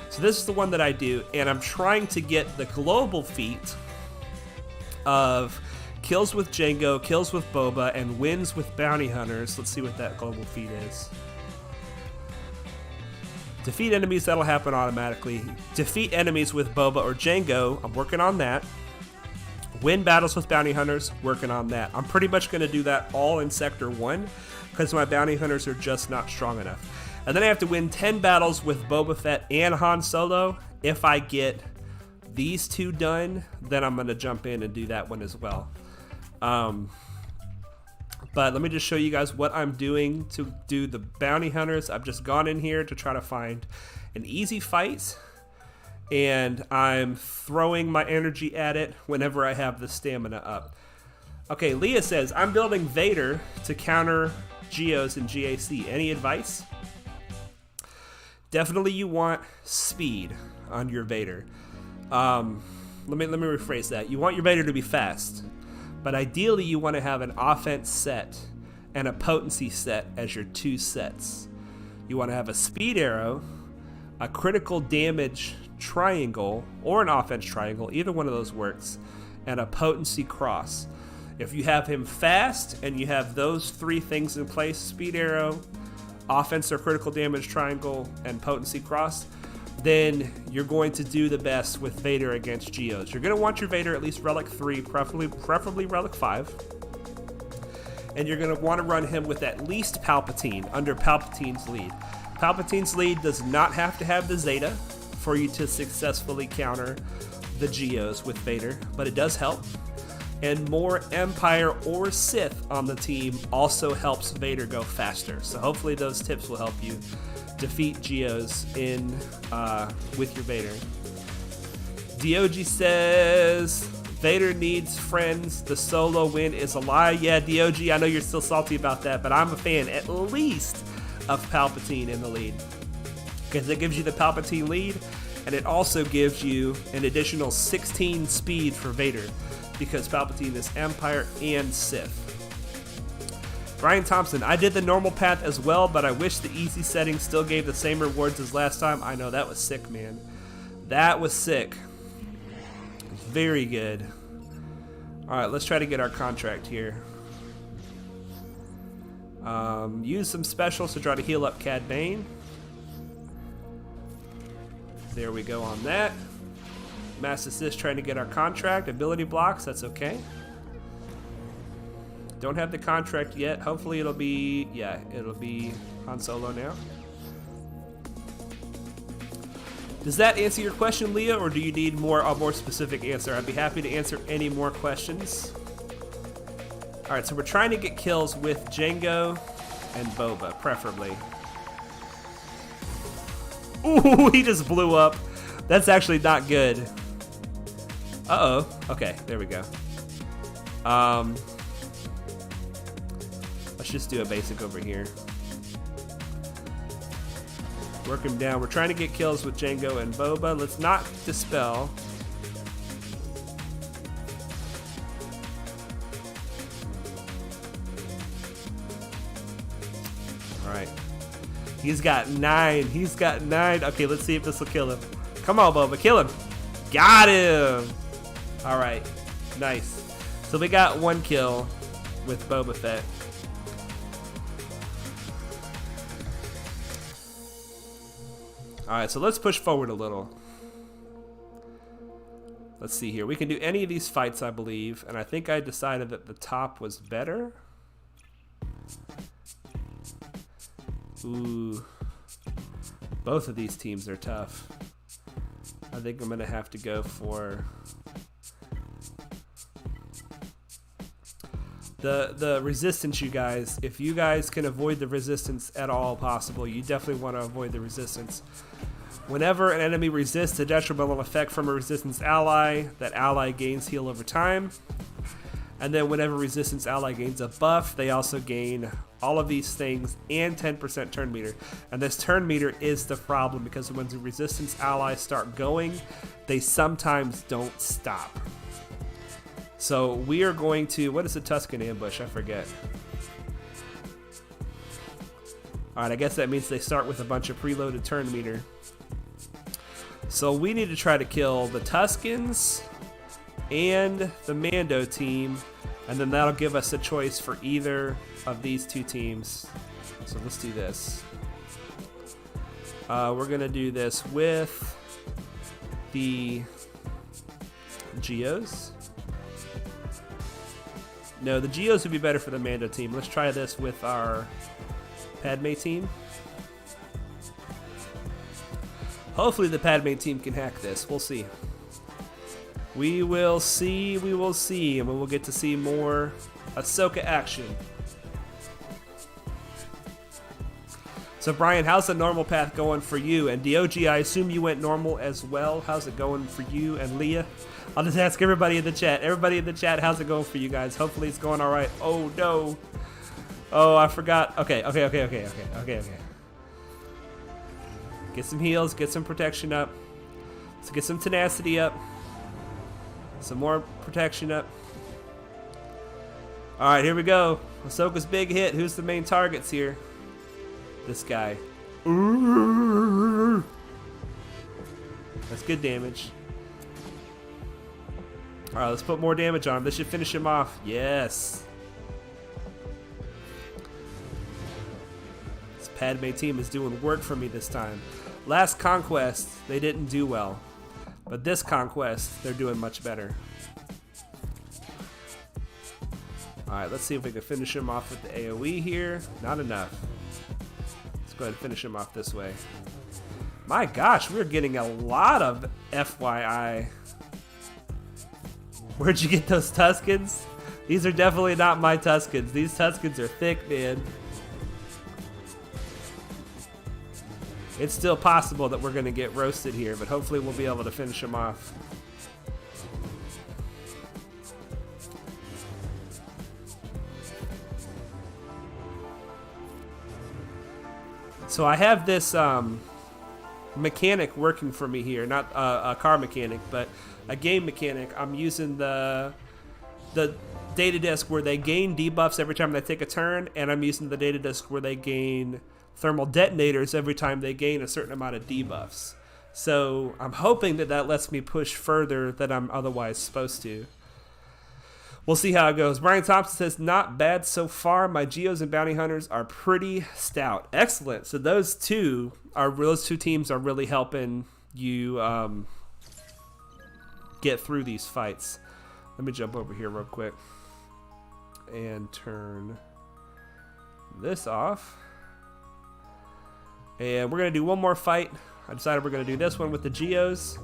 So this is the one that I do, and I'm trying to get the global feat of kills with Jango, kills with Boba, and wins with bounty hunters. Let's see what that global feat is. Defeat enemies, that'll happen automatically. Defeat enemies with Boba or Jango, I'm working on that. Win battles with bounty hunters, working on that. I'm pretty much going to do that all in Sector 1 because my bounty hunters are just not strong enough. And then I have to win 10 battles with Boba Fett and Han Solo. If I get these two done, then I'm going to jump in and do that one as well. But let me just show you guys what I'm doing to do the bounty hunters. I've just gone in here to try to find an easy fight, and I'm throwing my energy at it whenever I have the stamina up. Okay, Leah says, I'm building Vader to counter Geos and GAC. Any advice? Definitely you want speed on your Vader. Let me rephrase that. You want your Vader to be fast. But ideally, you want to have an offense set and a potency set as your two sets. You want to have a speed arrow, a critical damage triangle, or an offense triangle. Either one of those works. And a potency cross. If you have him fast and you have those three things in place, speed arrow, offense or critical damage triangle, and potency cross, then you're going to do the best with Vader against Geos. You're going to want your Vader at least Relic 3, preferably Relic 5. And you're going to want to run him with at least Palpatine, under Palpatine's lead. Palpatine's lead does not have to have the Zeta for you to successfully counter the Geos with Vader, but it does help. And more Empire or Sith on the team also helps Vader go faster. So hopefully those tips will help you defeat Geos in with your Vader. DOG says Vader needs friends. The solo win is a lie. Yeah, DOG, I know you're still salty about that, but I'm a fan at least of Palpatine in the lead, because it gives you the Palpatine lead, and it also gives you an additional 16 speed for Vader, because Palpatine is Empire and Sith. Brian Thompson, I did the normal path as well, but I wish the easy settings still gave the same rewards as last time. I know, that was sick, man. That was sick. Very good. Alright, let's try to get our contract here. Use some specials to try to heal up Cad Bane. There we go on that. Mass Assist trying to get our contract. Ability blocks, that's okay. Don't have the contract yet. Hopefully it'll be, yeah, it'll be Han Solo now. Does that answer your question, Leah, or do you need a more specific answer? I'd be happy to answer any more questions. All right, so we're trying to get kills with Jango and Boba, preferably. Ooh, he just blew up. That's actually not good. Uh-oh. Okay, there we go. Let's just do a basic over here. Work him down. We're trying to get kills with Jango and Boba. Let's not dispel. Alright. He's got 9. He's got 9. Okay, let's see if this will kill him. Come on, Boba. Kill him. Got him. Alright. Nice. So we got 1 kill with Boba Fett. Alright, so let's push forward a little. Let's see here. We can do any of these fights, I believe. And I think I decided that the top was better. Ooh. Both of these teams are tough. I think I'm going to have to go for the resistance, you guys. If you guys can avoid the resistance at all possible, you definitely want to avoid the resistance. Whenever an enemy resists a detrimental effect from a resistance ally, that ally gains heal over time. And then whenever resistance ally gains a buff, they also gain all of these things and 10% turn meter. And this turn meter is the problem, because when the resistance allies start going, they sometimes don't stop. So we are going to, what is the Tusken ambush? I forget. Alright, I guess that means they start with a bunch of preloaded turn meter. So we need to try to kill the Tuskens and the Mando team, and then that'll give us a choice for either of these two teams. So let's do this. We're gonna do this with the Geos. No, the Geos would be better for the Mando team. Let's try this with our Padme team. Hopefully the Padme team can hack this. We'll see. We will see. We will see. And we will get to see more Ahsoka action. So Brian, how's the normal path going for you? And DOG, I assume you went normal as well. How's it going for you and Leah? I'll just ask everybody in the chat. Everybody in the chat, how's it going for you guys? Hopefully it's going all right. Oh, no. Oh, I forgot. Okay. Get some heals. Get some protection up. Let's get some tenacity up. Some more protection up. All right, here we go. Ahsoka's big hit. Who's the main targets here? This guy. That's good damage. Alright, let's put more damage on him. This should finish him off. Yes. This Padme team is doing work for me this time. Last conquest, they didn't do well. But this conquest, they're doing much better. Alright, let's see if we can finish him off with the AoE here. Not enough. Go ahead and finish him off this way. My gosh, we're getting a lot of FYI. Where'd you get those Tuskens? These are definitely not my Tuskens. These Tuskens are thick, man. It's still possible that we're going to get roasted here, but hopefully we'll be able to finish him off. So I have this mechanic working for me here, not a car mechanic, but a game mechanic. I'm using the data disk where they gain debuffs every time they take a turn, and I'm using the data disk where they gain thermal detonators every time they gain a certain amount of debuffs. So I'm hoping that that lets me push further than I'm otherwise supposed to. We'll see how it goes. Brian Thompson says, not bad so far. My Geos and Bounty Hunters are pretty stout. Excellent. So those two teams are really helping you get through these fights. Let me jump over here real quick and turn this off. And we're going to do one more fight. I decided we're going to do this one with the Geos.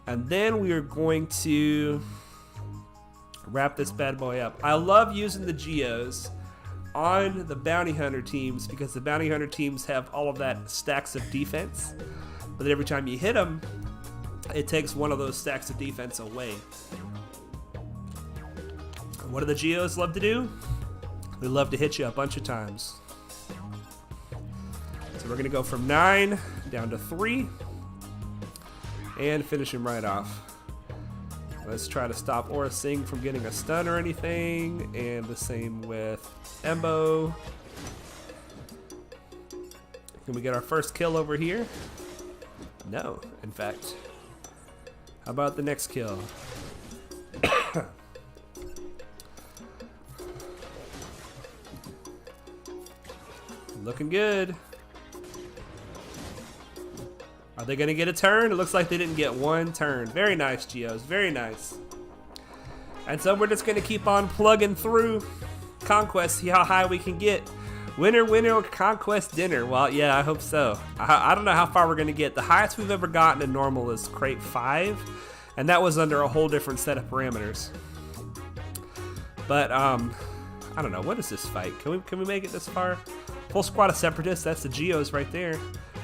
And then we are going to wrap this bad boy up. I love using the Geos on the Bounty Hunter teams because the Bounty Hunter teams have all of that stacks of defense. But every time you hit them, it takes one of those stacks of defense away. And what do the Geos love to do? They love to hit you a bunch of times. So we're going to go from 9 down to 3 and finish him right off. Let's try to stop Aura Singh from getting a stun or anything, and the same with Embo. Can we get our first kill over here? No, in fact. How about the next kill? Looking good. Are they going to get a turn? It looks like they didn't get one turn. Very nice, Geos. Very nice. And so we're just going to keep on plugging through Conquest, see how high we can get. Winner, winner, Conquest dinner. Well, yeah, I hope so. I don't know how far we're going to get. The highest we've ever gotten in normal is crate 5, and that was under a whole different set of parameters. But, I don't know. What is this fight? Can we make it this far? Full squad of Separatists. That's the Geos right there.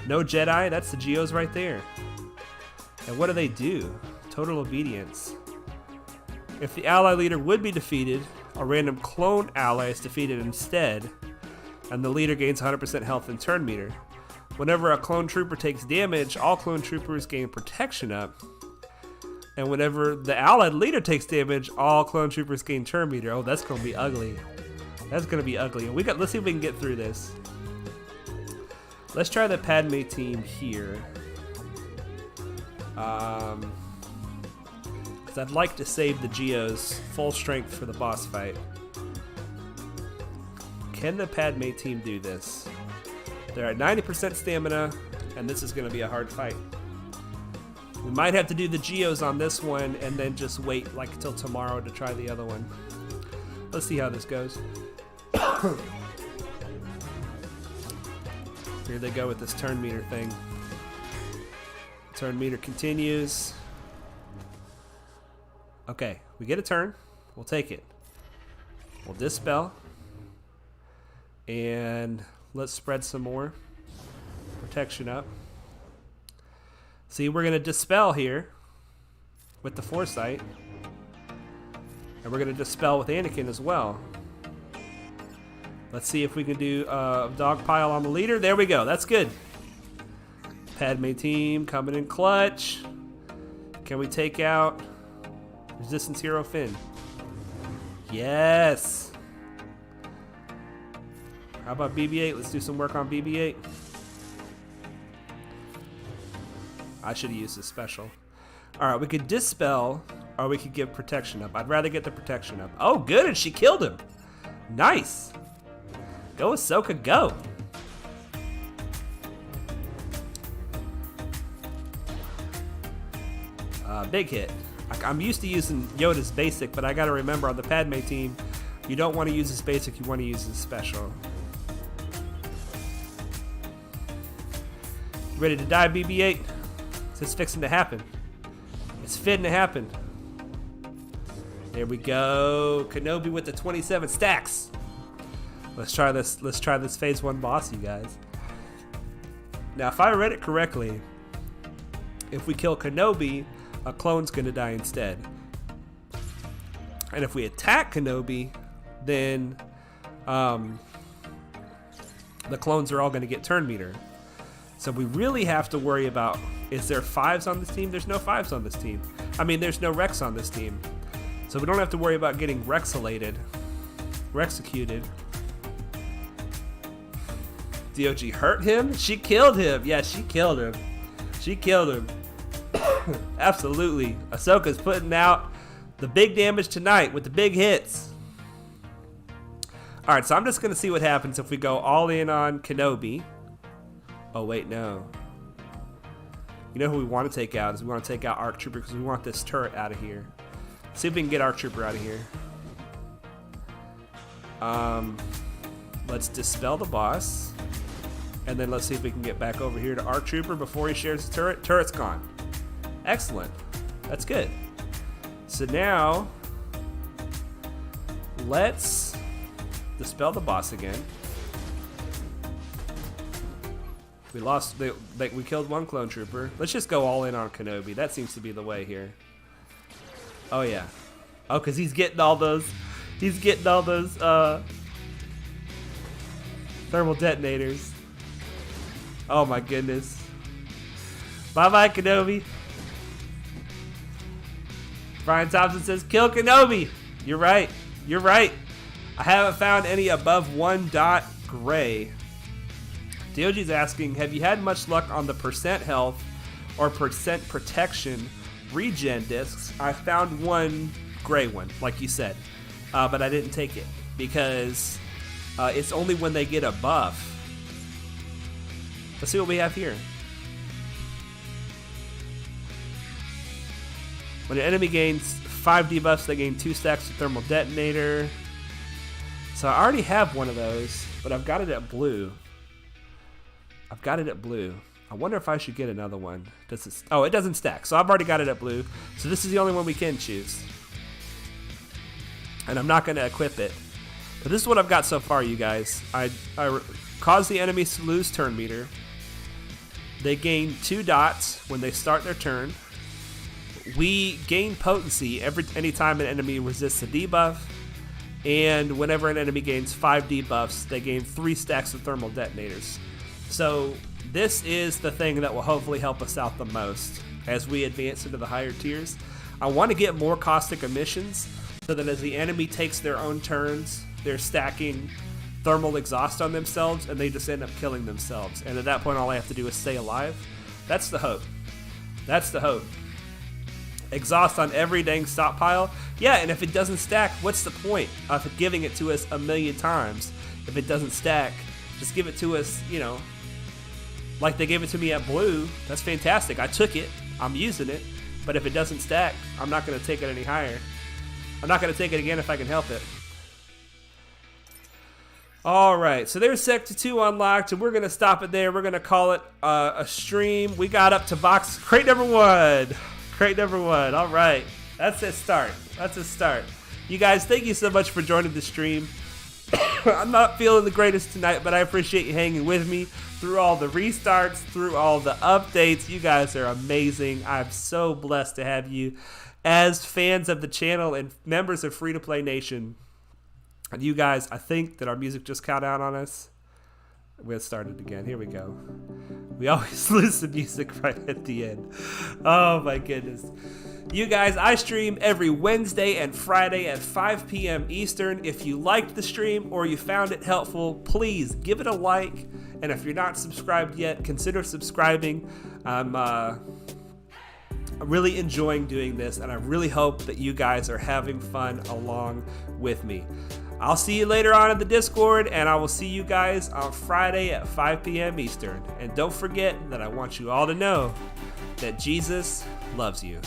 No Jedi, that's the Geos right there. And what do they do? Total obedience. If the ally leader would be defeated, a random clone ally is defeated instead, and the leader gains 100% health and turn meter. Whenever a clone trooper takes damage, all clone troopers gain protection up. And whenever the allied leader takes damage, all clone troopers gain turn meter. Oh, that's going to be ugly. That's going to be ugly. And let's see if we can get through this. Let's try the Padme team here. Because I'd like to save the Geos full strength for the boss fight. Can the Padme team do this? They're at 90% stamina, and this is going to be a hard fight. We might have to do the Geos on this one and then just wait like till tomorrow to try the other one. Let's see how this goes. Here they go with this turn meter thing. Turn meter continues. Okay, we get a turn. We'll take it. We'll dispel. And let's spread some more protection up. See, we're going to dispel here with the foresight. And we're going to dispel with Anakin as well. Let's see if we can do a dog pile on the leader. There we go. That's good. Padme team coming in clutch. Can we take out Resistance Hero Finn? Yes. How about BB-8? Let's do some work on BB-8. I should have used this special. Alright, we could dispel or we could give protection up. I'd rather get the protection up. Oh, good, and she killed him. Nice. Go Ahsoka, go. Big hit. I'm used to using Yoda's basic, but I gotta remember on the Padme team, you don't want to use his basic, you want to use his special. Ready to die, BB-8? It's fixing to happen. It's fitting to happen. There we go. Kenobi with the 27 stacks. Let's try this. Let's try this phase 1 boss, you guys. Now, if I read it correctly, if we kill Kenobi, a clone's gonna die instead. And if we attack Kenobi, then the clones are all gonna get turn meter. So we really have to worry about, is there 5s on this team? There's no 5s on this team. I mean, there's no Rex on this team. So we don't have to worry about getting Rexulated. Rexecuted. DOG hurt him? She killed him. Yeah, she killed him. She killed him. Absolutely. Ahsoka's putting out the big damage tonight with the big hits. Alright, so I'm just going to see what happens if we go all in on Kenobi. Oh, wait, no. You know who we want to take out is we want to take out ARC Trooper because we want this turret out of here. See if we can get ARC Trooper out of here. Let's dispel the boss. And then let's see if we can get back over here to ARC Trooper before he shares his turret. Turret's gone. Excellent. That's good. So now, let's dispel the boss again. We lost, we killed one clone trooper. Let's just go all in on Kenobi. That seems to be the way here. Oh yeah. Oh, because he's getting all those thermal detonators. Oh my goodness. Bye-bye, Kenobi. Brian Thompson says, kill Kenobi. You're right. You're right. I haven't found any above 1 dot gray. DOG's asking, have you had much luck on the percent health or percent protection regen discs? I found one gray one, like you said, but I didn't take it because it's only when they get a buff. Let's see what we have here. When an enemy gains 5 debuffs, they gain 2 stacks of thermal detonator. So I already have one of those, but I've got it at blue. I've got it at blue. I wonder if I should get another one. Does it, oh, it doesn't stack. So I've already got it at blue. So this is the only one we can choose. And I'm not going to equip it. But this is what I've got so far, you guys. I cause the enemies to lose turn meter. They gain 2 dots when they start their turn. We gain potency anytime an enemy resists a debuff. And whenever an enemy gains 5 debuffs, they gain 3 stacks of thermal detonators. So this is the thing that will hopefully help us out the most as we advance into the higher tiers. I want to get more caustic emissions so that as the enemy takes their own turns, they're stacking thermal exhaust on themselves and they just end up killing themselves. And at that point, all I have to do is stay alive. That's the hope. That's the hope. Exhaust on every dang stockpile. Yeah, and if it doesn't stack, what's the point of giving it to us a million times? If it doesn't stack, just give it to us, you know, like they gave it to me at blue. That's fantastic. I took it. I'm using it. But if it doesn't stack, I'm not going to take it any higher. I'm not going to take it again if I can help it. All right, so there's Sector 2 unlocked, and we're going to stop it there. We're going to call it a stream. We got up to crate number 1. Crate number 1. All right, that's a start. That's a start. You guys, thank you so much for joining the stream. I'm not feeling the greatest tonight, but I appreciate you hanging with me through all the restarts, through all the updates. You guys are amazing. I'm so blessed to have you as fans of the channel and members of Free to Play Nation. And you guys, I think that our music just caught out on us. We'll start it again. Here we go. We always lose the music right at the end. Oh my goodness. You guys, I stream every Wednesday and Friday at 5 p.m. Eastern. If you liked the stream or you found it helpful, please give it a like. And if you're not subscribed yet, consider subscribing. I'm really enjoying doing this, and I really hope that you guys are having fun along with me. I'll see you later on in the Discord, and I will see you guys on Friday at 5 p.m. Eastern. And don't forget that I want you all to know that Jesus loves you.